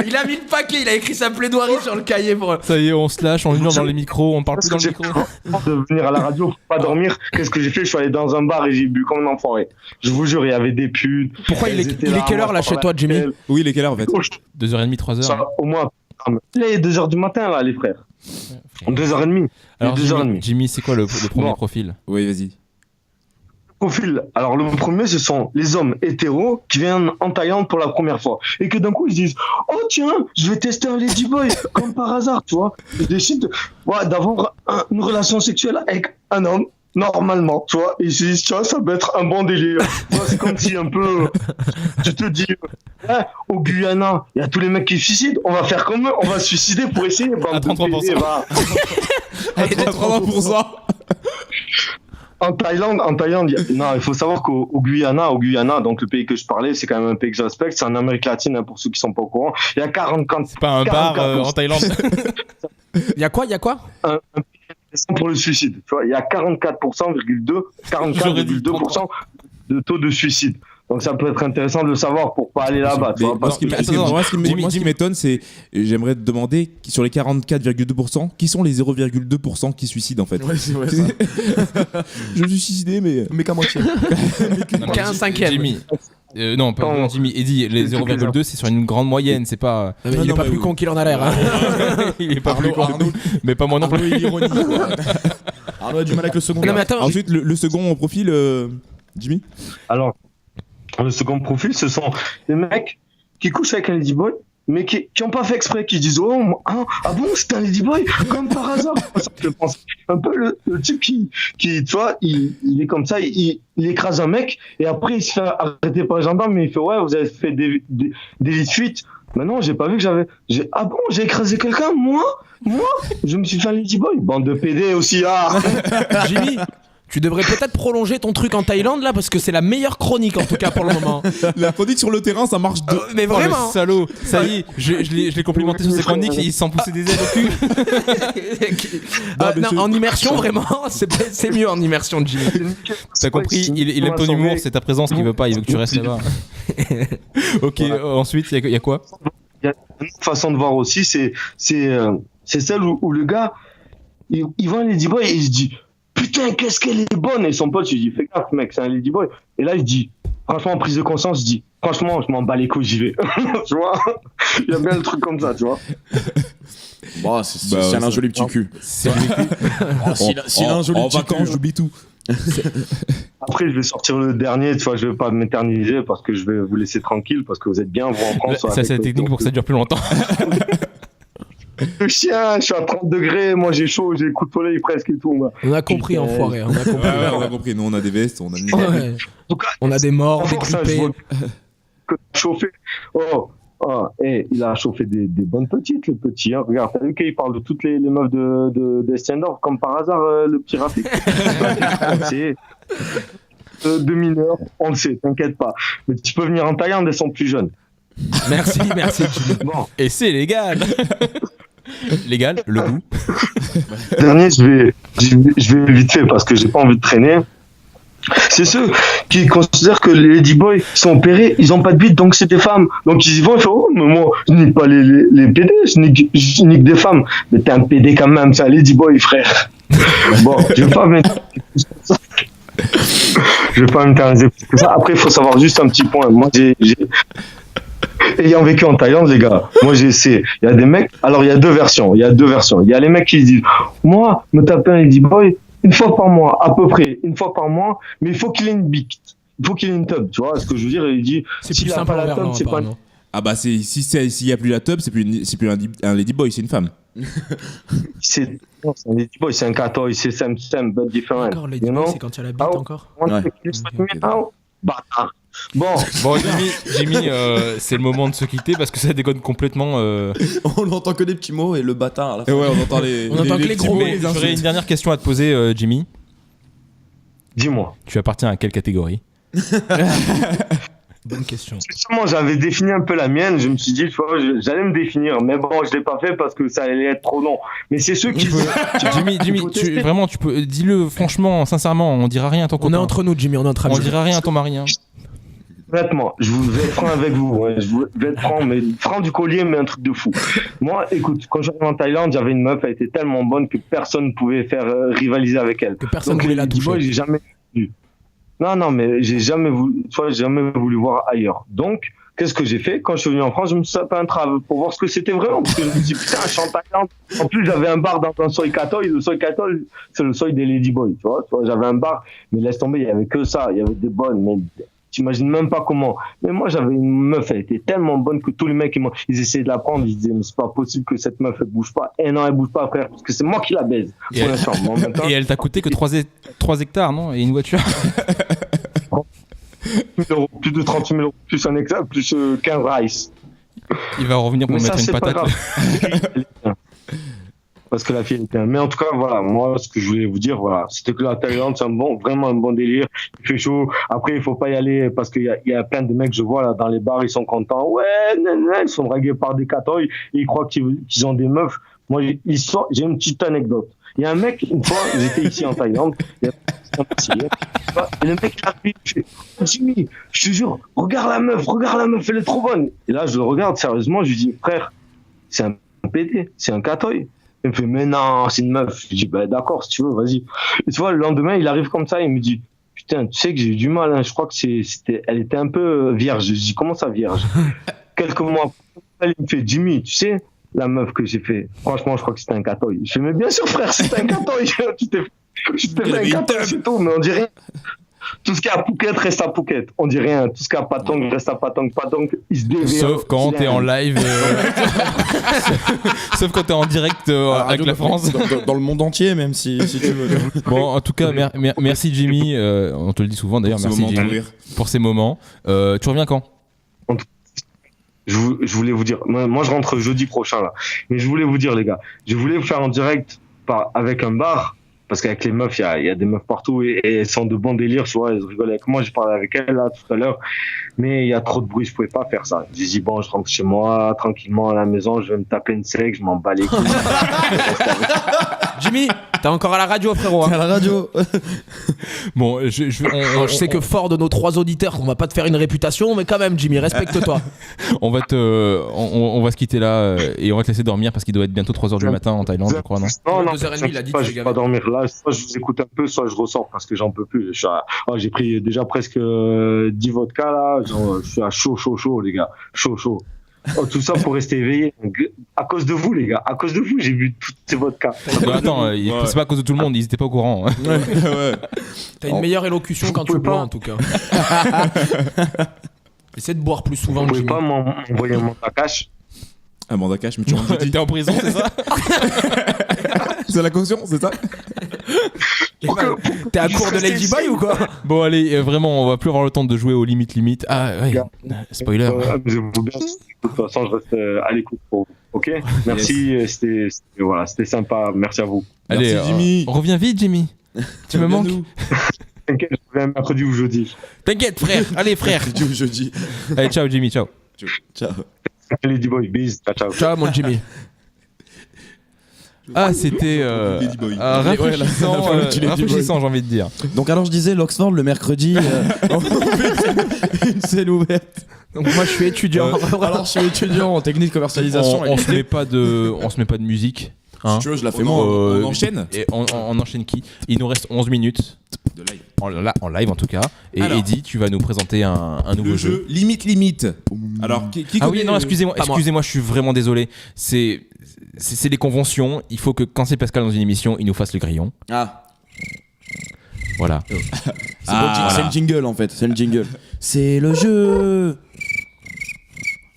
Il a mis le paquet, il a écrit sa plaidoirie sur le cahier pour. Ça y est, on se lâche, on hurle dans les micros, on parle plus dans le micro. De venir à la radio pour pas dormir, qu'est-ce que j'ai fait? Je suis allé dans un bar et j'ai bu comme un enfoiré. Je vous jure, il y avait des putes. Pourquoi il est quelle heure là chez toi, Jimmy? Oui, il est quelle heure en fait? 2h30, 3h. Au moins. Là, il est 2h du matin, là, les frères. 2h30. Alors, Jimmy, c'est quoi le premier profil? Oui, vas-y. Profil. Alors, le premier, ce sont les hommes hétéros qui viennent en Thaïlande pour la première fois. Et que d'un coup, ils se disent, oh tiens, je vais tester un ladyboy, comme par hasard, tu vois. Ils décident d'avoir une relation sexuelle avec un homme. Normalement, tu vois, et ils se disent, tiens, ça peut être un bon délire. Tu vois, c'est comme si un peu, tu te dis, au Guyana, il y a tous les mecs qui se suicident, on va faire comme eux, on va se suicider pour essayer. À 33%. À 33%. En Thaïlande, il faut savoir qu'au Guyana, donc le pays que je parlais, c'est quand même un pays que je respecte, c'est en Amérique latine, pour ceux qui sont pas au courant. Il y a 44. C'est pas un bar en Thaïlande. Il y a quoi un pour le suicide. Tu vois, il y a 44,2% de taux de suicide. Donc ça peut être intéressant de le savoir pour pas aller là-bas. Moi, ce qui m'étonne, c'est, j'aimerais te demander, sur les 44,2%, qui sont les 0,2% qui suicident en fait? Ouais, c'est vrai ça. Je me suis suicidé, mais qu'à moitié. Qu'un cinquième. Jimmy. Non, pas Jimmy. Eddie, les 0,2, c'est sur une grande moyenne, c'est pas. Il est pas plus con qu'il en a l'air. Il est pas plus con. Mais pas moi non plus. L'ironie. Arnaud a du mal avec le second. Non, mais attends. Ensuite, le second profil, Jimmy. Alors, le second profil, ce sont des mecs qui couchent avec un ladyboy mais qui ont pas fait exprès, qui disent oh ah bon c'était un ladyboy comme par hasard. Je pense un peu le type qui tu vois il est comme ça, il écrase un mec et après il se fait arrêter par les gendarmes mais il fait ouais vous avez fait des délit de fuite. Mais non j'ai pas vu que j'ai écrasé quelqu'un moi je me suis fait un ladyboy, bande de PD aussi là. Jimmy, tu devrais peut-être prolonger ton truc en Thaïlande là parce que c'est la meilleure chronique en tout cas pour le moment. La chronique sur le terrain ça marche mais vraiment le salaud, ça y est, je l'ai complimenté sur ses chroniques, il s'en poussait des ailes au cul. En immersion vraiment, c'est mieux en immersion Jimmy. T'as compris, il aime ton humour, c'est ta présence qu'il veut pas, il veut que tu restes là-bas. Ok, ensuite il y a quoi? Il y a une autre façon de voir aussi, c'est celle où le gars il voit un ladyboy et il se dit putain, qu'est-ce qu'elle est bonne! Et son pote, je lui dis, fais gaffe, mec, c'est un ladyboy. Et là, il dit, franchement, en prise de conscience, je dis, franchement, je m'en bats les couilles, j'y vais. Tu vois? Il y a bien le truc comme ça, tu vois? Bon, c'est un joli petit cul. S'il a un joli petit cul, j'oublie tout. Après, je vais sortir le dernier, tu vois, je vais pas m'éterniser parce que je vais vous laisser tranquille parce que vous êtes bien, vous en France. Ça, c'est la technique pour que ça dure plus longtemps. Le chien, je suis à 30 degrés, moi j'ai chaud, j'ai le coup de soleil presque et tout. On a compris, enfoiré. On a compris. Nous, on a des vestes, on a des... Ouais. On a des morts, des grippés. Chauffé. Il a chauffé des bonnes petites, le petit. Hein. Regarde, t'as vu qu'il parle de toutes les meufs de Stendorf, comme par hasard, le petit Rafik. C'est de mineurs, on le sait, t'inquiète pas. Mais tu peux venir en Thaïlande, elles sont plus jeunes. Merci. Bon. Et c'est légal. Légal, le goût. Dernier, je vais vite fait parce que j'ai pas envie de traîner. C'est ceux qui considèrent que les ladyboys sont opérés, ils ont pas de bite, donc c'est des femmes. Donc ils y vont, ils font, oh, mais moi, je nique pas les PD, je nique des femmes. Mais t'es un PD quand même, c'est un ladyboy, frère. Bon, je vais pas m'intéresser plus que ça. Après, il faut savoir juste un petit point. Moi, ayant vécu en Thaïlande, les gars, moi j'ai essayé. Il y a des mecs, alors il y a deux versions. Il y a les mecs qui disent, moi, me taper un ladyboy une fois par mois, à peu près, une fois par mois, mais il faut qu'il ait une bite. Il faut qu'il ait une tub, tu vois ce que je veux dire. Il dit, s'il a pas la tub, c'est pas... Ah bah s'il y a plus la tub, c'est plus un ladyboy, c'est une femme. C'est un ladyboy, c'est un catoy, c'est some but different. Encore ladyboy, c'est quand il y a la bite encore. Bâtard. Bon, Jimmy, c'est le moment de se quitter parce que ça déconne complètement. On n'entend que des petits mots et le bâtard à la fin. Ouais, on entend les gros mots. J'aurais une dernière question à te poser, Jimmy. Dis-moi. Tu appartiens à quelle catégorie? Bonne question. Justement, j'avais défini un peu la mienne. Je me suis dit, j'allais me définir, mais bon, je l'ai pas fait parce que ça allait être trop long. Mais c'est ceux qui. Jimmy, vraiment, tu peux, dis-le franchement, sincèrement, on dira rien à ton copain. On est entre nous, Jimmy, on est entre amis. On dira rien à ton mari. Hein. Honnêtement, je vais être franc avec vous. Je vais être franc, mais franc du collier, mais un truc de fou. Moi, écoute, quand j'arrive en Thaïlande, j'avais une meuf, elle était tellement bonne que personne ne pouvait faire rivaliser avec elle. Que personne ne voulait la toucher. Moi, j'ai jamais vu. Non, mais j'ai jamais voulu voir ailleurs. Donc, qu'est-ce que j'ai fait? Quand je suis venu en France, je me suis tapé un trave pour voir ce que c'était vraiment. Parce que je me suis dit, putain, je suis en Thaïlande. En plus, j'avais un bar dans un soi katoy. Le soi katoy, c'est le soi des ladyboys, tu vois, j'avais un bar, mais laisse tomber, il y avait que ça. Il y avait des bonnes, mais t'imagines même pas comment. Mais moi, j'avais une meuf, elle était tellement bonne que tous les mecs, ils essayaient de la prendre. Ils disaient, mais c'est pas possible que cette meuf, elle bouge pas. Et non, elle bouge pas, frère, parce que c'est moi qui la baise. Et, et elle t'a coûté que 3 hectares, non? Et une voiture? Plus de 30 000 euros, plus un hectare, plus 15 rice. Il va revenir pour me mettre une patate. Parce que la fille était... Mais en tout cas, voilà, moi, ce que je voulais vous dire, voilà, c'était que la Thaïlande, c'est vraiment un bon délire. Il fait chaud. Après, il faut pas y aller parce qu'il y a plein de mecs, je vois, là, dans les bars, ils sont contents. Ouais, ils sont dragués par des catoys. Ils croient qu'ils ont des meufs. Moi, j'ai une petite anecdote. Il y a un mec, une fois, j'étais ici en Thaïlande, et le mec, il a fait, Jimmy, je te jure, regarde la meuf, elle est trop bonne. Et là, je le regarde sérieusement, je lui dis, frère, c'est un PD, c'est un catoy. Il me fait, mais non, c'est une meuf. Je lui dis, bah d'accord, si tu veux, vas-y. Et tu vois, le lendemain, il arrive comme ça, il me dit, putain, tu sais que j'ai eu du mal, hein, je crois que elle était un peu vierge. Je dis, comment ça vierge? Quelques mois après, il me fait, Jimmy, tu sais, la meuf que j'ai fait, franchement, je crois que c'était un catoy. Je fais, mais bien sûr, frère, c'était un catoy. Tu t'es fait un catoy, c'est tout, mais on dit rien. Tout ce qui est à Phuket reste à Phuket. On dit rien. Tout ce qui est à Patong reste à Patong. Patong, il se dévie. Sauf quand t'es en live. Sauf quand t'es en direct avec la France. Dans le monde entier, même si tu veux. Bon, en tout cas, merci Jimmy. On te le dit souvent d'ailleurs. Merci Jimmy pour ces moments. Tu reviens quand? Je voulais vous dire, moi je rentre jeudi prochain là, mais je voulais vous dire les gars, je voulais vous faire en direct avec un bar, parce qu'avec les meufs, il y a des meufs partout et elles sont de bons délires, tu vois, elles rigolent avec moi, j'ai parlé avec elles là tout à l'heure, mais il y a trop de bruit, je pouvais pas faire ça. J'ai dit bon, je rentre chez moi, tranquillement à la maison, je vais me taper une sec, je m'en bats les couilles. Jimmy, t'es encore à la radio, frérot. T'es à la radio. Bon, je sais que fort de nos 3 auditeurs, on va pas te faire une réputation, mais quand même, Jimmy, respecte-toi. on va se quitter là et on va te laisser dormir parce qu'il doit être bientôt 3h du matin en Thaïlande, je crois, non? Non, 2h30, il a dit. Je vais pas dormir là, soit je vous écoute un peu, soit je ressors parce que j'en peux plus. J'ai pris déjà presque 10 vodka là, genre, je suis à chaud, les gars. Chaud. Tout ça pour rester éveillé. À cause de vous, les gars. À cause de vous, j'ai bu toutes ces vodkas. Attends, c'est pas à cause de tout le monde, ils étaient pas au courant. Ouais. T'as une meilleure élocution quand tu bois, en tout cas. Essaie de boire plus souvent. Vous pouvez pas m'envoyer un mandat cash? Un mandat cash, mais tu rentres jeudi. T'es en prison, c'est ça? C'est la caution, c'est ça? T'es à court de Ladyboy ou quoi? Bon, allez, vraiment, on va plus avoir le temps de jouer aux limites. Ah, ouais, spoiler. Amusez-vous bien. De toute façon, je reste à l'écoute pour vous. Ok? Merci, c'était sympa. Merci à vous. Allez, merci, Jimmy. Reviens vite, Jimmy. Tu me manques? T'inquiète, je reviens mercredi ou jeudi. T'inquiète, frère. Allez, frère. Mercredi ou jeudi. Allez, ciao, Jimmy, ciao. Ladyboy, bis. Ciao. Ciao, mon Jimmy. Ah, c'était rafraîchissant, j'ai envie de dire. Donc alors je disais l'Oxford le mercredi, une scène ouverte. Donc moi je suis étudiant. Alors je suis étudiant en technique de commercialisation. On se met pas de musique. Hein. Si tu veux, je la fais moi. On enchaîne. Et on enchaîne qui? Il nous reste 11 minutes. De live. En live en tout cas. Et alors, Eddy, tu vas nous présenter un nouveau jeu. Limite. Alors, qui oui, non, excusez-moi, je suis vraiment désolé. C'est les conventions. Il faut que quand c'est Pascal dans une émission, il nous fasse le grillon. Ah. Voilà. C'est le jingle en fait. C'est le jingle. C'est le jeu.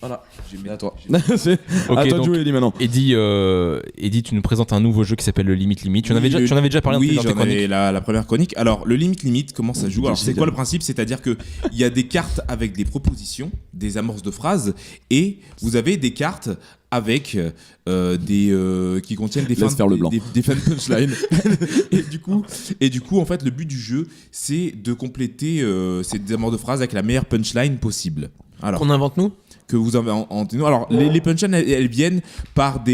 Voilà. À toi. Okay, à toi de jouer, Eddy, maintenant. Eddy, tu nous présentes un nouveau jeu qui s'appelle le Limite. Tu en avais déjà parlé dans tes chroniques. Oui, la première chronique. Alors, le Limite, comment ça joue? Alors, c'est quoi le principe? C'est-à-dire qu'il y a des cartes avec des propositions, des amorces de phrases, et vous avez des cartes avec qui contiennent des fins de punchline. et du coup, en fait, le but du jeu, c'est de compléter ces amorces de phrases avec la meilleure punchline possible. Alors, qu'on invente nous? Que vous avez en alors les punchlines elles viennent par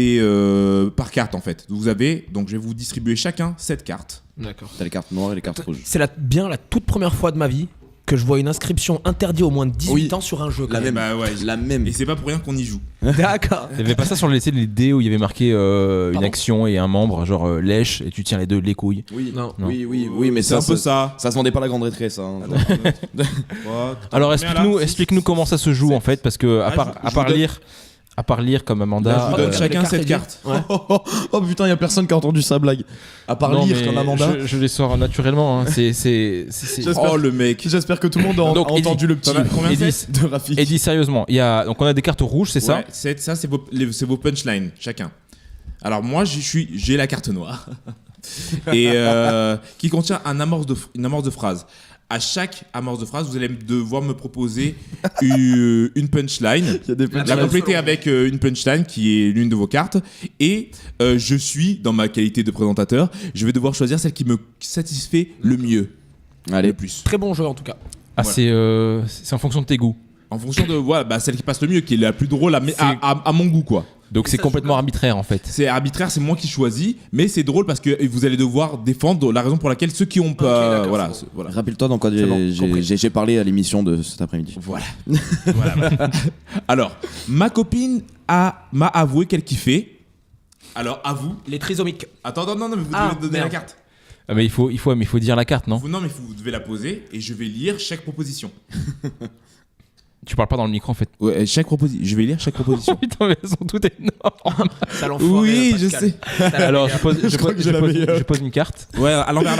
par carte en fait. Donc je vais vous distribuer chacun 7 cartes. D'accord. T'as les cartes noires et les cartes rouges. C'est bien la toute première fois de ma vie que je vois une inscription interdite au moins de 18 ans sur un jeu. La même. Et c'est pas pour rien qu'on y joue. D'accord. Il y avait pas ça sur les dés où il y avait marqué une action et un membre, genre lèche, et tu tiens les deux, les couilles. Oui, non. Oui, mais c'est un peu ça. Ça se vendait pas la grande retraite, ça. Hein. Alors explique-nous comment ça se joue en fait, parce que à part lire comme Amanda. Là, je vous donne chacun cette carte. Ouais. Oh putain, y a personne qui a entendu sa blague. À part lire comme Amanda. Je les sors naturellement. Hein. Oh le mec. J'espère que tout le monde a entendu le petit. De Rafik. Eddy, sérieusement, donc on a des cartes rouges, c'est ça? Ça c'est vos punchlines chacun. Alors moi j'ai la carte noire et qui contient une amorce de phrase. À chaque amorce de phrase, vous allez devoir me proposer une punchline. La compléter avec une punchline qui est l'une de vos cartes. Et je suis, dans ma qualité de présentateur, je vais devoir choisir celle qui me satisfait le mieux. Allez, le plus. Très bon jeu en tout cas. Ah, voilà. C'est en fonction de tes goûts. En fonction de celle qui passe le mieux, qui est la plus drôle à mon goût, quoi. Donc c'est complètement arbitraire en fait. C'est arbitraire, c'est moi qui choisis, mais c'est drôle parce que vous allez devoir défendre la raison pour laquelle ceux qui ont pas. Voilà. Rappelle-toi dans quoi j'ai parlé à l'émission de cet après-midi. Voilà. Alors, ma copine m'a avoué qu'elle kiffait. Alors, avoue. Les trisomiques. Attends, non, mais vous devez donner la carte. Ah mais il faut dire la carte, non? Non, mais vous devez la poser et je vais lire chaque proposition. Tu parles pas dans le micro en fait. Ouais, je vais lire chaque proposition. Putain, mais elles sont toutes énormes. Ça l'enfoiré, oui, je sais. Alors, je pose une carte. Ouais, à l'envers.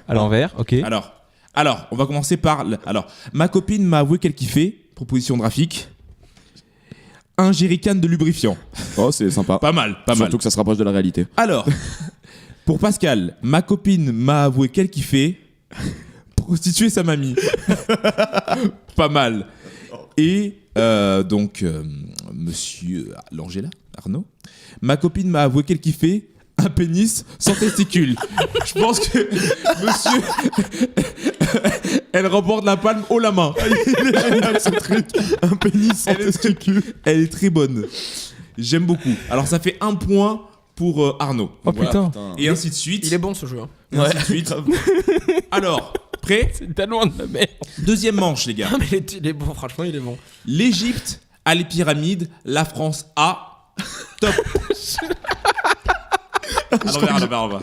À l'envers, ok. Alors, Alors, on va commencer par... Alors, ma copine m'a avoué qu'elle kiffait. Proposition de Rafik. Un jerrycan de lubrifiant. Oh, c'est sympa. Pas mal. Surtout que ça se rapproche de la réalité. Alors, pour Pascal, ma copine m'a avoué qu'elle kiffait prostituer sa mamie. Pas mal. Et monsieur Langella, Arnaud, ma copine m'a avoué qu'elle kiffait un pénis sans testicules. Je pense que monsieur, elle remporte la palme haut la main. Il est génial ce truc. Un pénis sans testicules. Elle est très bonne. J'aime beaucoup. Alors ça fait 1 point pour Arnaud. Oh putain. Et ainsi de suite. Il est bon ce jeu. Hein. Et ainsi de suite. Alors, prêt ? C'est tellement de la merde. Deuxième manche, les gars. Ah, mais il est bon, franchement, il est bon. L'Égypte a les pyramides, la France a. Top. Alors,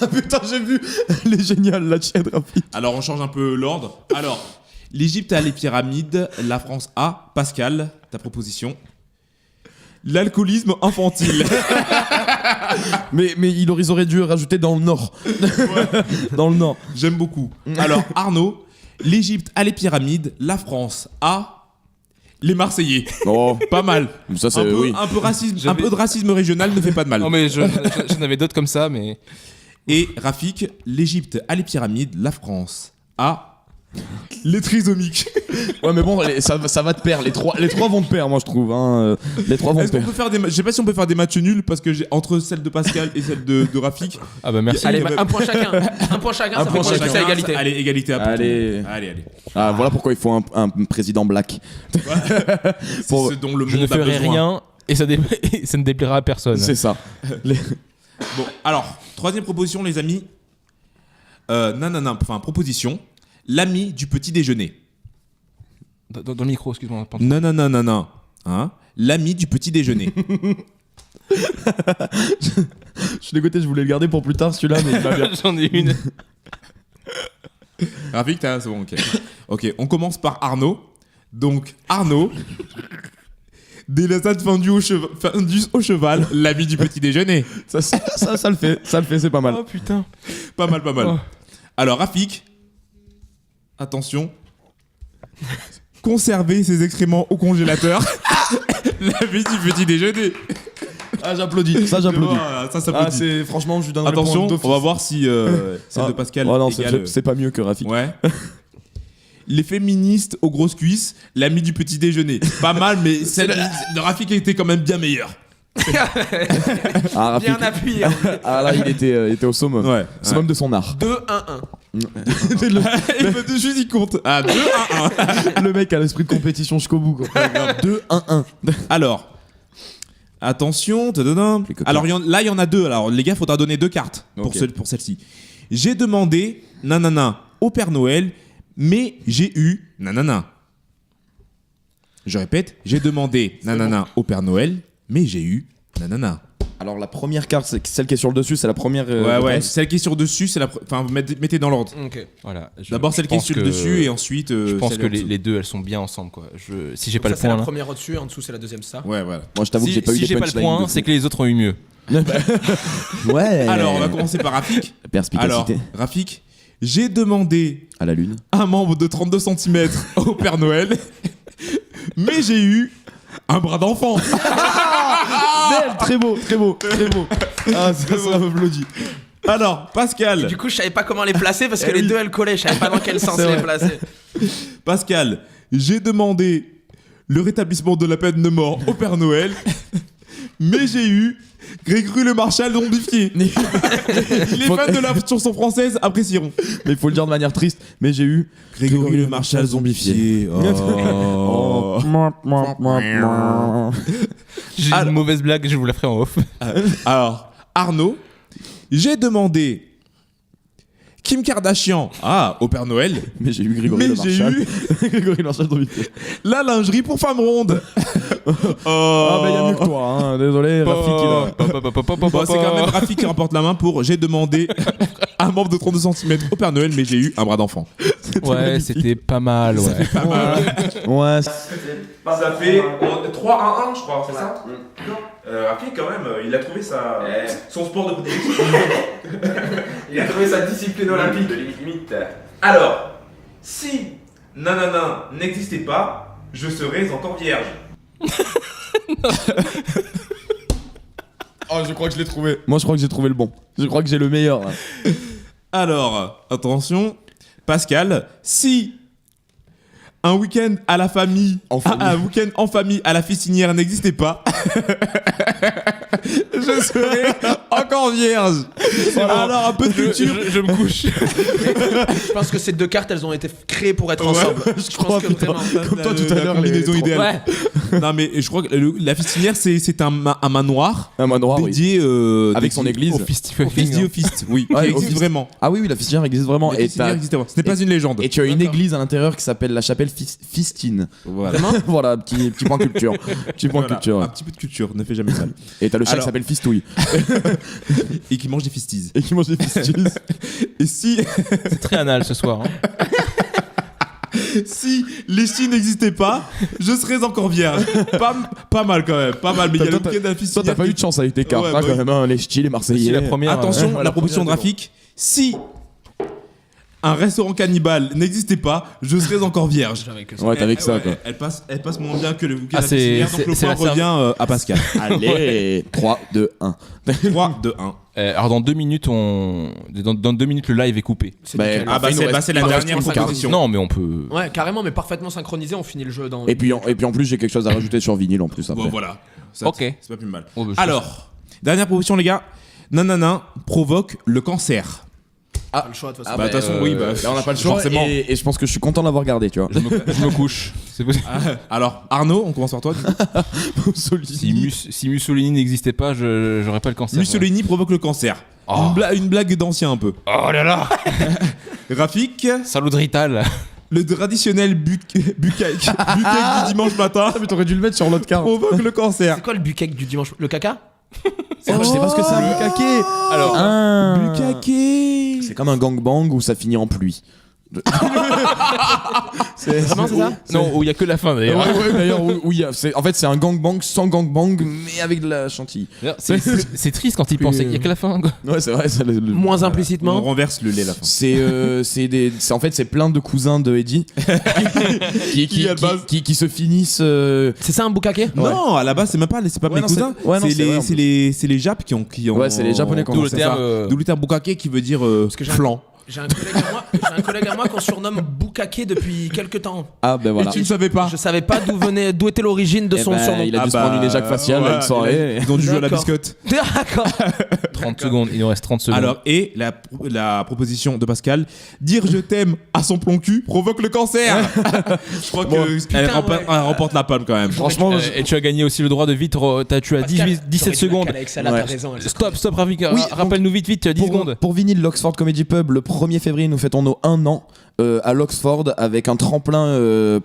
Ah putain, j'ai vu. Elle est géniale, la tienne, rapide. Alors, on change un peu l'ordre. Alors, l'Égypte a les pyramides, la France a. Pascal, ta proposition. L'alcoolisme infantile. mais ils auraient dû rajouter dans le nord. Ouais. Dans le nord. J'aime beaucoup. Alors, Arnaud, l'Égypte a les pyramides, la France a. Les Marseillais. Oh, pas mal. Ça, c'est, un peu de racisme régional ne fait pas de mal. Non, mais j'en avais d'autres comme ça, mais. Et Rafik, l'Égypte a les pyramides, la France a. Les trisomiques. Ouais, mais bon, ça va te perdre. Les trois vont te perdre, moi, je trouve. Hein. Les trois vont te perdre. Je sais pas si on peut faire des matchs nuls parce que j'ai entre celle de Pascal et celle de Rafik. Ah bah merci. Allez, un point chacun. Un point chacun, ça fait qu'on est à égalité. Allez, égalité à Allez. Ah, voilà pourquoi il faut un président black. Pour... Ce dont le monde je ne ferai a besoin. rien et ça ne déplaira à personne. C'est ça. Bon, alors, troisième proposition, les amis. Proposition. L'ami du petit déjeuner. Dans le micro, excuse-moi. Non. Hein? L'ami du petit déjeuner. Je suis dégoûté, je voulais le garder pour plus tard celui-là, mais il va bien. J'en ai une. Rafik, c'est bon, ok. Ok, on commence par Arnaud. Donc, Arnaud, des lasagnes fendues au cheval, l'ami du petit déjeuner. Ça le fait, c'est pas mal. Oh putain. Pas mal. Oh. Alors, Rafik, attention. Conserver ses excréments au congélateur, l'ami du petit déjeuner. Ah, j'applaudis. Ça s'applaudit. Ah, c'est franchement, je lui donnerai attention, le point on va voir si celle de Pascal. Oh non, c'est pas mieux que Rafik. Ouais. Les féministes aux grosses cuisses, l'ami du petit déjeuner. Pas mal, mais celle de Rafik était quand même bien meilleure. Bien appuyé. Ah là, il était au summum. Ouais. Summum de son art. 2-1-1. Il compte. Ah, 2-1-1. Le mec a l'esprit de compétition jusqu'au bout. 2-1-1. Alors, attention. Alors, là, il y en a 2. Alors, les gars, faudra donner 2 cartes pour celle-ci. J'ai demandé nanana au Père Noël, mais j'ai eu nanana. Je répète, j'ai demandé nanana au Père Noël, mais j'ai eu nanana. Alors la première carte, c'est celle qui est sur le dessus, c'est la première. Ouais, celle qui est sur le dessus, c'est la. Enfin, mettez dans l'ordre. Ok. Voilà. D'abord celle qui est sur le dessus et ensuite. Je pense que les deux, elles sont bien ensemble, quoi. Si j'ai pas le point. C'est la là. première au-dessus, en dessous c'est la deuxième, ça. Ouais, voilà. Moi, je t'avoue que j'ai pas eu des punchlines. Si j'ai pas le point, c'est que les autres ont eu mieux. Ouais. Alors, on va commencer par Rafik. Perspicacité. Alors, Rafik, j'ai demandé à la lune un membre de 32 cm au Père Noël, mais j'ai eu un bras d'enfant. Très beau. Ah, ça m'applaudit. Alors, Pascal. Et du coup, je savais pas comment les placer parce que les deux elles collaient. Je savais pas dans quel sens les placer. Pascal, j'ai demandé le rétablissement de la peine de mort au Père Noël, mais j'ai eu Grégory Le Marchal zombifié. Les fans de la chanson française apprécieront. Mais il faut le dire de manière triste. Mais j'ai eu Grégory Le Marchal zombifié. Oh. J'ai une mauvaise blague, je vous la ferai en off. Alors, Arnaud, j'ai demandé Kim Kardashian au Père Noël, mais j'ai eu Grégory Le Marchal. Grégory Le Marchal zombifié. La lingerie pour femmes rondes. Ah, mais il y a mieux que toi, hein. Désolé, Rafik. C'est quand même Rafik qui remporte la main pour j'ai demandé un membre de 32 cm au Père Noël, mais j'ai eu un bras d'enfant. Ouais, c'était pas mal, ouais. Ouais. Ça fait 3-1-1, je crois, c'est ça? Rafik, quand même, il a trouvé son sport de prédilection. Il a trouvé sa discipline olympique. Limite. Alors, si nanana n'existait pas, je serais encore vierge. Oh, je crois que je l'ai trouvé. Moi, je crois que j'ai trouvé le bon. Je crois que j'ai le meilleur. Là. Alors, attention, Pascal, si un week-end à la famille, un week-end en famille à la fistinière n'existait pas, je serais encore vierge. Alors, un peu de culture. Je me couche. Je pense que ces deux cartes, elles ont été créées pour être ensemble. Je crois que vraiment. comme toi tout à l'heure, combinaison idéale. Non, mais je crois que la fistinière, c'est un manoir. Un manoir, dédié avec son église. Au fist, oui. Ouais, qui existe vraiment. Ah oui, la fistinière existe vraiment. La fistinière existe vraiment. Ce n'est pas une légende. Et tu as une église à l'intérieur qui s'appelle la chapelle Fistine. Voilà. Vraiment Voilà, petit point culture. Petit point culture. Ouais. Un petit peu de culture, ne fait jamais mal. Et t'as le chat qui s'appelle Fistouille. Et qui mange des fisties. Et qui mange des fisties. Et si. C'est très anal ce soir. Si les Chines n'existaient pas, je serais encore vierge. Pas mal quand même, pas mal. Mais il y a le week-end à la fistinière. Toi, t'as pas eu de chance avec tes cartes, Ouais, quand bah même. Hein, les ch'tis, les Marseillais. La première, attention, la proposition graphique. Si un restaurant cannibale n'existait pas, je serais encore vierge. Ouais, t'avais que ça, quoi. Elle passe moins bien que le week-end à la c'est- fistinière, donc le c'est point la revient à Pascal. Allez, 3, 2, 1. 3, 2, 1. Alors dans 2 minutes, dans 2 minutes, le live est coupé. c'est la dernière proposition. Non, mais on peut. Ouais, carrément, mais parfaitement synchronisé, on finit le jeu dans. Et puis en plus, j'ai quelque chose à rajouter sur vinyle en plus après. Bon, voilà. Ça, Ok. C'est pas plus mal. Oh, bah, je Alors, dernière proposition, les gars. Nanana provoque le cancer. Ah, le choix de toute façon. Bah, de toute façon, oui, bah, Là, on n'a pas le choix. forcément. Et je pense que je suis content d'avoir gardé, tu vois. Je me couche. C'est possible. Alors, Arnaud, on commence par toi. Du coup. Si Mussolini n'existait pas, j'aurais pas le cancer. Mussolini provoque le cancer. Oh. Une blague d'ancien un peu. Oh là là. Rafik, Salaud de Rital. le traditionnel bucake du dimanche matin Mais t'aurais dû le mettre sur l'autre carte. provoque le cancer. C'est quoi le bucake du dimanche? Le caca? Je sais pas ce que c'est un bucaquet. Alors, Bucake. C'est comme un gangbang où ça finit en pluie. Vraiment, c'est ça? non, où il y a que la fin d'ailleurs. Ouais, d'ailleurs, où il y a, en fait, c'est un gangbang sans gangbang, mais avec de la chantilly. D'ailleurs, C'est triste quand il pense. Il y a que la fin. Quoi. Ouais, c'est vrai. Moins On implicitement. renverse le lait la fin. En fait, c'est plein de cousins de Eddie qui se finissent. C'est ça un bukkake? Non, à la base, c'est même pas, c'est pas Ouais, mes non, cousins. c'est- ouais, non, c'est vrai, en c'est les Japs qui ont. Ouais, c'est les Japonais qui ont D'où lancé le ça. terme. D'où le terme bukkake qui veut dire flan. J'ai un collègue à moi qu'on surnomme bukkake depuis quelques temps. Ah ben voilà. Et tu ne savais pas. Je savais pas d'où était l'origine de Eh son ben, surnom. il a dû se prendre une éjac faciale à une soirée. Ils ont dû jouer à la D'accord. biscotte. D'accord. 30 secondes. Il nous reste 30 secondes. Alors, et la proposition de Pascal, dire je t'aime à son plomb cul provoque le cancer. Je crois qu'elle remporte la palme quand même. Franchement, et tu as gagné aussi le droit de vite. Tu as 17 secondes. Stop, Ravik. Oui, Rappelle-nous vite, 10 secondes. Pour vinyle, l'Oxford Comedy Pub, le 1er février, nous fêtons nos 1 an à l'Oxford avec un tremplin de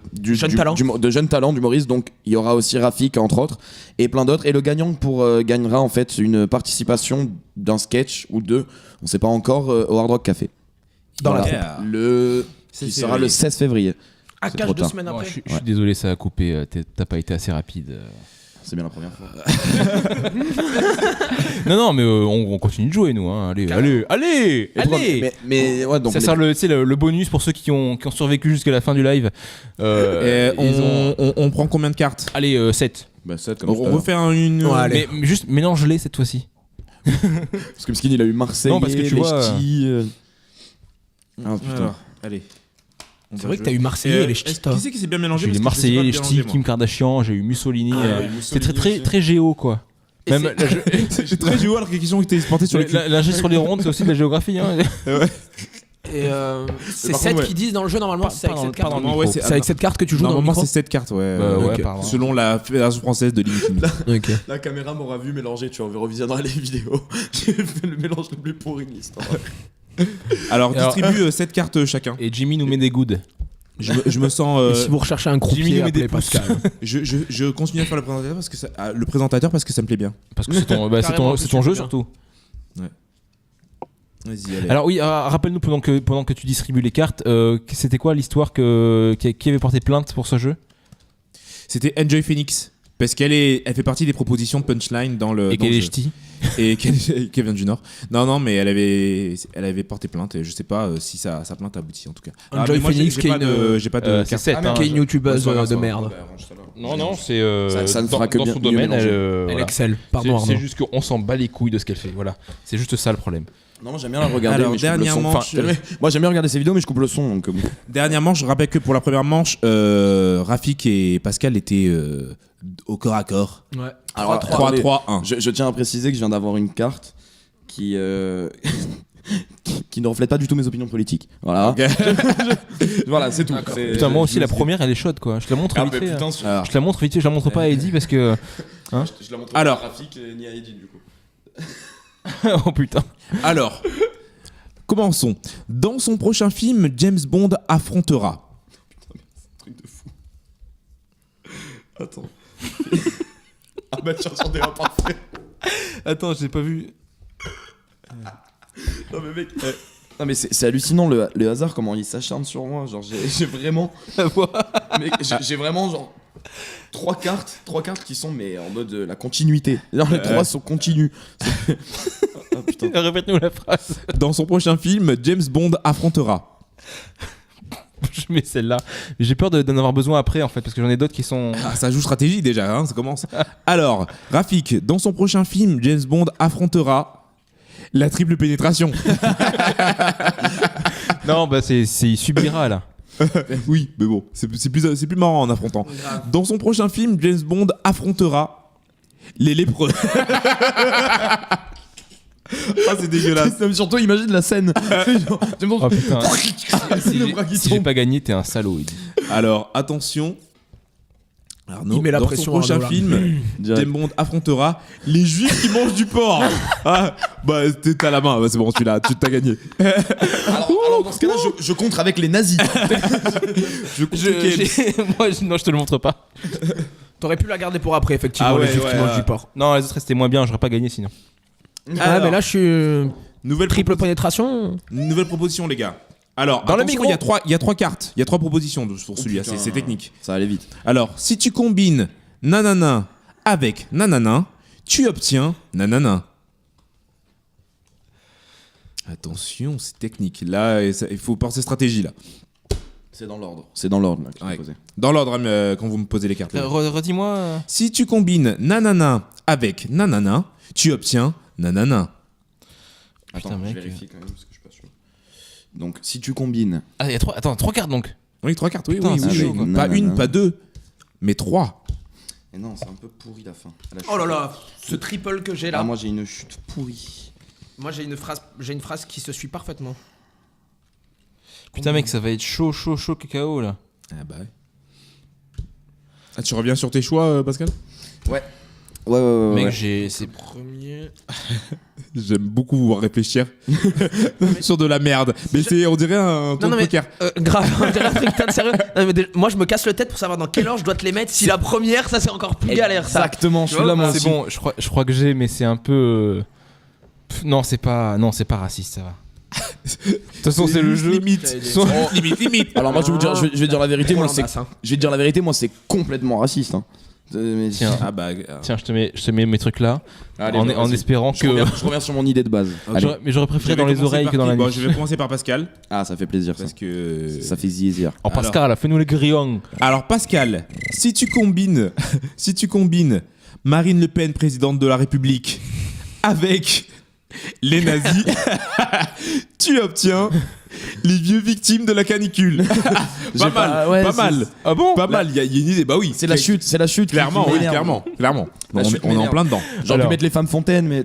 jeunes talents d'humoristes. Donc il y aura aussi Rafik entre autres et plein d'autres. Et le gagnant gagnera en fait une participation d'un sketch ou deux, on sait pas encore, au Hard Rock Café. Dans la troupe. Qui sera le 16 février. À C'est cage trop 2 tard. semaines après. Je suis désolé, ça a coupé. T'as pas été assez rapide. C'est bien la première fois. Non, mais on continue de jouer, nous. Hein. Allez. Mais ouais, donc ça sert le bonus pour ceux qui ont survécu jusqu'à la fin du live. On prend combien de cartes? Allez, 7. Bah, 7 comme On refait une. Mais juste mélange-les cette fois-ci. Parce que Miskin il a eu Marseille, Non, parce que tu les vois, ch'tis. Ah putain. Alors, allez. C'est vrai que t'as eu Marseillais et les ch'tis. Qui c'est qui s'est bien mélangé? J'ai eu les Parce que je sais Marseillais, pas les bien ch'tis, mélanger, Kim Kardashian, j'ai eu Mussolini. Mussolini C'était aussi. très géo, quoi. Même moi. C'est très joué alors que la question était portée sur les culs. l'ingé sur les rondes, c'est aussi de la géographie. Hein. Et c'est par 7 contre, ouais. qui disent dans le jeu normalement. C'est avec cette carte. Normalement, ouais, C'est avec cette carte que tu joues dans le Normalement, micro. c'est cette carte, ouais. Ouais, Ok. pardon. Selon la Fédération française de l'immunité. La caméra m'aura vu mélanger, tu reviendras les vidéos. J'ai fait le mélange le plus pourri de l'histoire. Alors, distribue 7 cartes chacun. Et Jimmy nous met des goods. Je me sens. Et si vous recherchez un Jimmy croupier, nous met des appelez pouces. Pascal. Je continue à faire le présentateur parce que ça me plaît bien. Parce que c'est ton jeu surtout. Vas-y, allez. Alors oui, rappelle-nous pendant que tu distribues les cartes, c'était quoi l'histoire qui avait porté plainte pour ce jeu? C'était Enjoy Phoenix. Parce qu'elle fait partie des propositions de punchline dans le. Et qu'elle est ch'ti. Et qu'elle vient du Nord. Non, mais elle avait porté plainte et je sais pas si sa plainte a abouti en tout cas. Enjoy Phoenix, qui est j'ai pas de c'est 7, qui est une youtubeuse de merde. Non, c'est ça ne fera que dans bien son domaine, Elle excelle. Pardon, c'est Arnaud. juste qu'on s'en bat les couilles de ce qu'elle fait. Voilà, c'est juste ça le problème. Non, moi j'aime bien la regarder. Alors, mais je coupe le son. dernièrement, Moi j'aime bien regarder ses vidéos, mais je coupe le son. Donc, Dernièrement, je rappelle que pour la première manche, Rafik et Pascal étaient au corps à corps. Ouais. Alors, 3-3-1. je tiens à préciser que je viens d'avoir une carte qui qui ne reflète pas du tout mes opinions politiques. Voilà. Okay. Voilà, c'est tout. Putain, moi aussi la première elle est chaude quoi. Je te la montre vite fait. Je te la montre vite fait, je la montre pas à Eddie parce que. Hein je la montre pas à Rafik ni à Eddie du coup. Oh putain. Alors, commençons. Dans son prochain film, James Bond affrontera. Putain, mais c'est un truc de fou. Attends. Ah bah tiens, j'en ai un parfait. Attends, j'ai pas vu. Non mais mec. Non mais c'est hallucinant le hasard comment il s'acharne sur moi. Genre j'ai vraiment. Mec, j'ai vraiment genre. Trois cartes qui sont mais en mode la continuité. Genre les trois sont continus. Oh, putain. Répète-nous la phrase. Dans son prochain film, James Bond affrontera. Je mets celle-là. J'ai peur d'en avoir besoin après en fait parce que j'en ai d'autres qui sont. Ah, ça joue stratégie déjà, hein, ça commence. Alors, Rafik, dans son prochain film, James Bond affrontera la triple pénétration. Non, bah il subira là. Oui, mais bon, c'est plus marrant en affrontant. Dans son prochain film, James Bond affrontera les lépreux. Ah, c'est dégueulasse. Surtout, imagine la scène. Oh putain. Si j'ai pas gagné, t'es un salaud. Alors, attention. Arnaud, il met la dans pression, son prochain Arnaud, film, James Bond affrontera les juifs qui mangent du porc. Ah, bah t'as la main, bah, c'est bon, tu t'as gagné. Alors dans ce cas-là, je contre avec les nazis. Moi, non, je te le montre pas. T'aurais pu la garder pour après, effectivement, Ah ouais, les juifs qui mangent du porc. Non, les autres restaient moins bien, j'aurais pas gagné sinon. Ah, mais là, je suis. Nouvelle triple pénétration. Nouvelle proposition, les gars. Alors, dans le attention, micro, il y a trois cartes, il y a trois propositions pour celui-là, putain, c'est technique. Ça allait vite. Alors, si tu combines nanana avec nanana, tu obtiens nanana. Attention, c'est technique. Là, il faut penser stratégie là. C'est dans l'ordre. C'est dans l'ordre là, que Ouais. posé. Dans l'ordre quand vous me posez les cartes. Redis-moi. Si tu combines nanana avec nanana, tu obtiens nanana. Attends, Putain, mec. je vérifie quand même parce que je suis pas sûr. Donc, si tu combines. Ah, il y a trois cartes donc. Oui, trois cartes, oui, Putain, oui, c'est oui, chaud, oui. quoi. Pas une, pas deux, mais trois. Et non, c'est un peu pourri la fin. Oh là là, ce triple que j'ai là. Ah, moi j'ai une chute pourrie. Moi j'ai une phrase qui se suit parfaitement. Putain, mec, ça va être chaud cacao là. Ah bah ouais. Ah, tu reviens sur tes choix, Pascal ? Ouais. Ouais. Mec, c'est Premier. J'aime beaucoup vous voir réfléchir sur de la merde. Mais on dirait un tour de poker. Grave, on dirait un truc de sérieux. Non, mais moi je me casse le tête pour savoir dans quelle ordre je dois te les mettre. Si la première, ça c'est encore plus galère ça. Exactement, je suis là moi c'est aussi. bon, je crois que j'ai, mais c'est un peu. Non, c'est pas raciste, ça va. De toute façon, c'est le jeu. Limite. Limite. Alors moi je vais dire la vérité, moi c'est. hein. Je vais te dire la vérité, moi c'est complètement raciste. Hein. Mais Tiens, tiens, je te mets mes trucs là, allez, en espérant que. Je reviens sur mon idée de base. Mais j'aurais préféré dans les oreilles que dans la nuit. Bon, je vais commencer par Pascal. Ah, ça fait plaisir parce ça. Que ça fait zizir. En Pascal, fais-nous les grillons. Alors Pascal, si tu combines Marine Le Pen, présidente de la République, avec les nazis, tu obtiens les vieux victimes de la canicule. Pas mal. Ah bon ? Pas mal. Il y a une idée. Bah oui. C'est la chute. Clairement, oui, clairement. On est en plein dedans. J'ai envie de mettre les femmes fontaines, mais.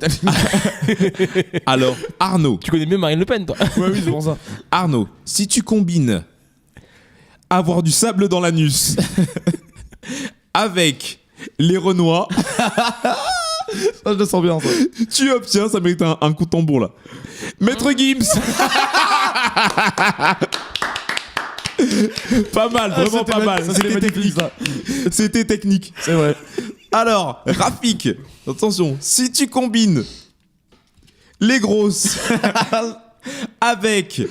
Alors, Arnaud. Tu connais mieux Marine Le Pen, toi ? Ouais, oui, c'est pour ça. Arnaud, si tu combines avoir du sable dans l'anus avec les Renois. Ça, je le sens bien, ça. Tu obtiens, ça mérite un coup de tambour là. Maître Gims. Pas mal, vraiment pas mal. C'était technique. C'était technique. C'est vrai. Alors, Rafik, attention, si tu combines les grosses avec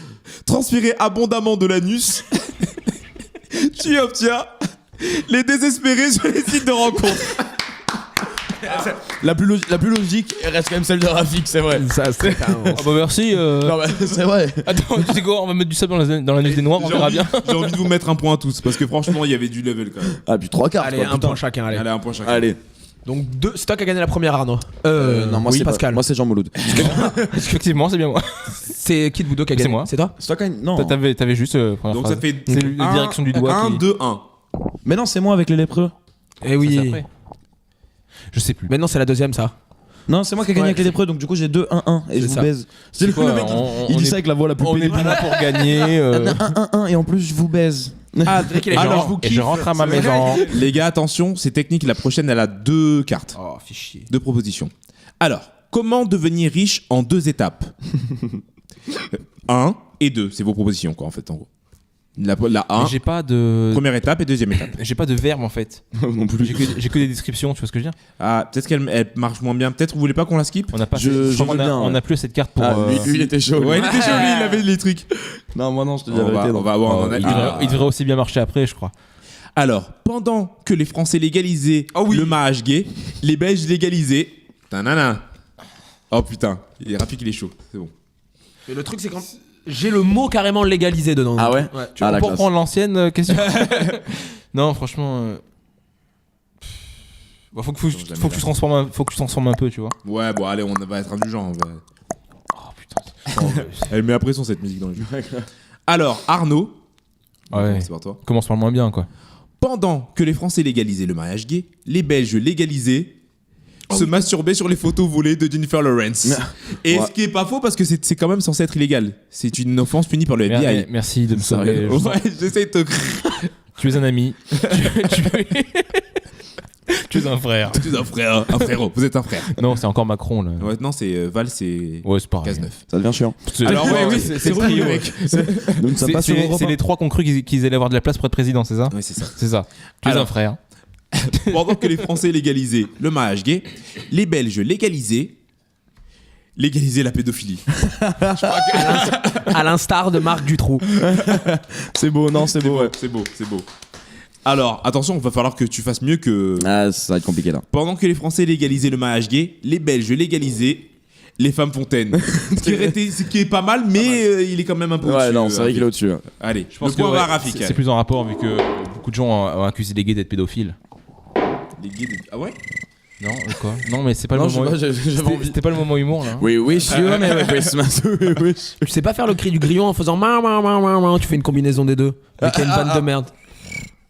transpirer abondamment de l'anus, tu obtiens les désespérés sur les sites de rencontres. La plus logique reste quand même celle de Rafik, c'est vrai. Ça, c'est Ah bah merci. Non, mais c'est vrai. Attends, tu sais quoi, on va mettre du sable dans la neige des noirs, on verra bien. J'ai envie de vous mettre un point à tous parce que franchement, il y avait du level quand même. Ah, puis 3 cartes. Allez, quoi, un putain. point chacun, allez. Allez, un point chacun. Allez. Donc, c'est toi qui as gagné la première, Arnaud. Non, moi oui, c'est Pascal. Moi c'est Jean Mouloud. Effectivement, c'est bien moi. C'est qui de vous deux qui a C'est gagné? moi. C'est toi? C'est toi quand même. Non. T'avais juste. première Donc phrase. ça fait C'est la direction du doigt. 1, 2, 1. Mais non, c'est moi avec les lépreux. Eh oui. Je sais plus. Mais non, c'est la deuxième, ça. Non, c'est moi qui ai gagné Ouais, avec les lépreux, donc du coup j'ai 2-1-1 et je vous ça. baise. C'est le quoi, mec, il on dit est- ça avec la voix la plus On est pénible. pas là pour gagner. 1-1-1 et en plus je vous baise. Ah, Drake, il est genre, Et je rentre à ma maison. Les gars, attention, c'est technique. La prochaine, elle a 2 cartes. Oh, fichier. 2 propositions. Alors, comment devenir riche en 2 étapes 1 et 2, c'est vos propositions quoi en fait en gros. La 1, J'ai pas de. première étape et deuxième étape. J'ai pas de verbe en fait. Non plus. J'ai que des descriptions, tu vois ce que je veux dire? Ah, peut-être qu'elle marche moins bien. Peut-être vous voulez pas qu'on la skip? On a pas. Je crois veux qu'on a- bien, on ouais. a plus cette carte pour. Ah, lui il était chaud. Ouais, il était chaud, lui, il avait les trucs. Non, moi non, je te dis On la vérité. va avoir un Il devrait aussi bien marcher après, je crois. Alors, pendant que les Français légalisaient le mariage gay, les Belges légalisaient. Tanana. Oh putain, il est rapide, il est chaud. C'est bon. Et le truc, c'est quand j'ai le mot carrément légalisé dedans. Ah ouais? Tu veux pour prendre l'ancienne question? Non, franchement. Bah, faut que tu transformes un peu, tu vois. Ouais, bon, allez, on va être indulgent. Oh putain. Elle met la pression cette musique dans le jeu. Alors, Arnaud. Ouais. C'est pour toi. Commence par le moins bien, quoi. Pendant que les Français légalisaient le mariage gay, les Belges légalisaient se masturber sur les photos volées de Jennifer Lawrence. Et Ouais. ce qui est pas faux parce que c'est quand même censé être illégal. C'est une offense punie par le FBI. Merci de me sauver. Ouais, j'essaie de te. Tu es un ami. Tu es un frère. Tu es un frère, un frérot. Vous êtes un frère. Non, c'est encore Macron là. Ouais, non, c'est Val, c'est. Ouais, c'est pareil. Cazeneuve. Ça devient chiant. Alors, oui, c'est le relou, trio. mec. Nous ne sommes pas sur Europe C'est 1. les trois qui ont cru qu'ils allaient avoir de la place pour être président, c'est ça? Ouais, c'est ça. C'est ça. Tu es Alors. un frère. Pendant que les Français légalisaient le mariage gay, les Belges légalisaient la pédophilie. À l'instar de Marc Dutroux. C'est beau, non, c'est beau. Ouais. C'est beau, c'est beau. Alors, attention, il va falloir que tu fasses mieux que. Ah, ça va être compliqué là. Pendant que les Français légalisaient le mariage gay, les Belges légalisaient les femmes fontaines. ce qui est pas mal, mais il est quand même un peu Ouais, au-dessus. non, c'est vrai qu'il est au-dessus. Allez, Je pense le point que va à ouais, Rafik. c'est plus en rapport vu que beaucoup de gens ont accusé les gays d'être pédophiles. Les gays. Ah ouais? Non, quoi? Non, mais c'est pas Non, le moment. je sais pas, j'avais envie. C'était pas le moment humour là. We wish you a Merry Christmas. We wish. Tu sais pas faire le cri du grillon en faisant ma ma ma ma ma. Tu fais une combinaison des deux. Avec une vanne de merde.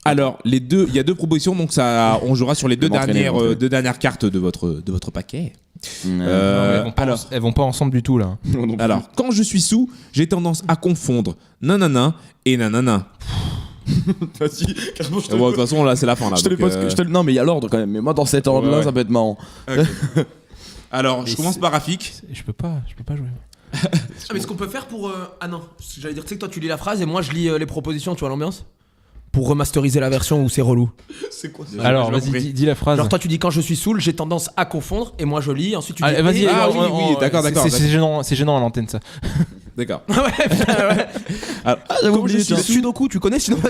Alors, il y a 2 propositions, donc ça, on jouera sur les 2 m'entraîner, dernières, 2 dernières cartes de votre paquet. Non, mais elles vont pas ensemble du tout là. Alors, quand je suis sous, j'ai tendance à confondre nanana et nanana. Vas-y, carrément, je te Bon, de toute façon, là, c'est la fin. Là, je te les donc, pose. Non, mais il y a l'ordre quand même. Mais moi, dans cet ordre-là, ouais. ça peut être marrant. Ok. Alors, je commence par Rafik. Je peux pas jouer. Ah, mais ce qu'on peut faire pour. Ah non, j'allais dire, tu sais que toi tu lis la phrase et moi je lis les propositions, tu vois l'ambiance? Pour remasteriser la version où c'est relou. C'est quoi ça? Alors, vas-y, dis la phrase. Genre, toi tu dis quand je suis saoul, j'ai tendance à confondre et moi je lis, ensuite tu dis. Allez, vas-y, oui, d'accord. C'est gênant à l'antenne ça. D'accord. Alors, j'avais oublié, le Sudoku, tu connais Sudoku?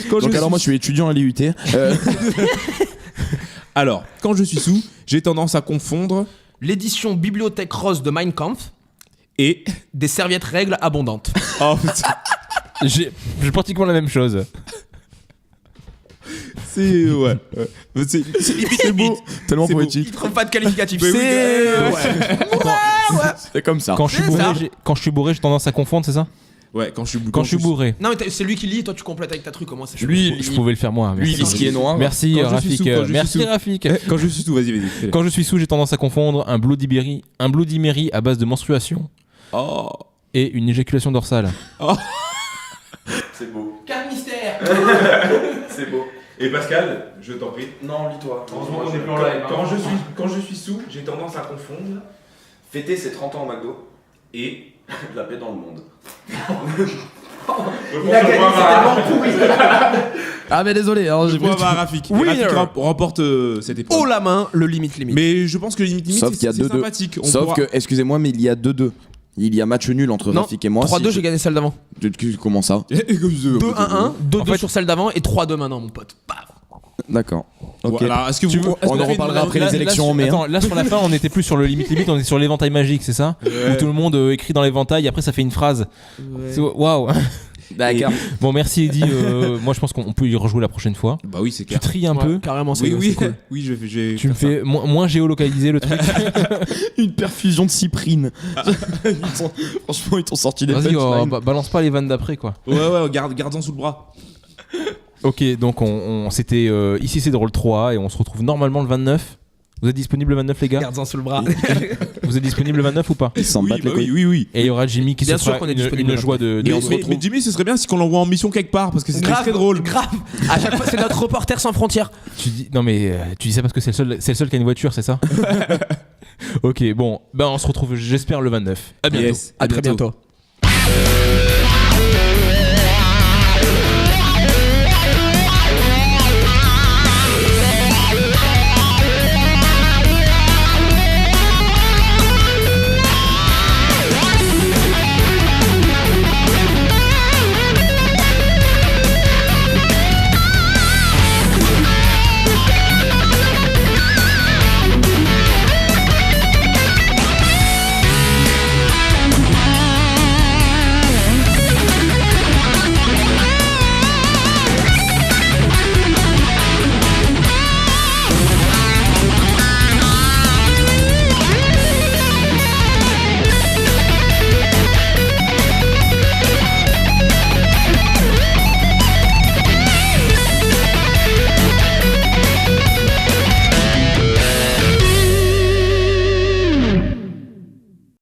Donc, alors, moi, je suis étudiant à l'IUT. Alors, quand je suis sous, j'ai tendance à confondre l'édition bibliothèque rose de Mein Kampf et des serviettes règles abondantes. Oh putain. J'ai pratiquement la même chose. C'est ouais. C'est beau, tellement c'est poétique. Il trouve pas de qualificatif. Mais oui, Ouais. C'est comme ça. Quand je suis bourré, j'ai tendance à confondre, c'est ça? Ouais, quand je suis bourré. Non mais c'est lui qui lit, toi tu complètes avec ta truc. Comment c'est? Lui, je pouvais le faire moi. Lui, il dit ce qui est noir. Merci Quand je suis Rafik. sous, quand je suis Merci sous. Rafik. Quand je suis sous, vas-y. Quand je suis sous, j'ai tendance à confondre un Bloody Mary à base de menstruation Oh. et une éjaculation dorsale. Oh. C'est beau. 4 mystères. C'est beau. Et Pascal, je t'en prie. Non, lis-toi. Heureusement qu'on est plus en live. Quand je suis sous, j'ai tendance à confondre Fêter ses 30 ans au McDo et la paix dans le monde. Il a gagné, c'est tellement pourri. Ah, mais désolé. Alors, j'ai point à Rafik. Winner. Rafik remporte cette épreuve. Haut la main, le limite. Mais je pense que le limite, Sauf qu'il y a c'est 2-2. sympathique. Sauf que, excusez-moi, mais il y a 2-2. Il y a match nul entre Non, Rafik et moi. 3-2, j'ai gagné celle d'avant. Comment ça? 2-1-1, 2-2 sur celle d'avant et 3-2 maintenant, mon pote. Paf. D'accord. Ok. Voilà, est-ce que vous, on en reparlera après les élections, mais. Attends, là sur la fin, on était plus sur le limite, on est sur l'éventail magique, c'est ça? Où tout le monde écrit dans l'éventail, après ça fait une phrase. Waouh! D'accord. Bon, merci Eddy. Moi, je pense qu'on peut y rejouer la prochaine fois. Bah oui, c'est clair. Tu tries un peu. Carrément, c'est oui, cool. Oui, je vais. Tu me fais moins géolocaliser le truc. Une perfusion de cyprine. Franchement, ils t'ont sorti des punchlines. Vas-y, balance pas les vannes d'après, quoi. Ouais, garde-en sous le bras. Ok, donc c'était Ici c'est Drôle 3 et on se retrouve normalement le 29. Vous êtes disponible le 29, les gars? Garde-en sous le bras. Vous êtes disponible le 29 ou pas? Ils s'en battent les couilles. Oui. Et il y aura Jimmy qui Bien se sûr fera qu'on est disponible une joie de mais Jimmy, ce serait bien si qu'on l'envoie en mission quelque part parce que c'est très drôle. Grave. À chaque fois, c'est notre reporter sans frontières. Tu dis ça parce que c'est le seul qui a une voiture, c'est ça? Ok, bon, on se retrouve j'espère le 29. À bientôt. Yes, à très bientôt.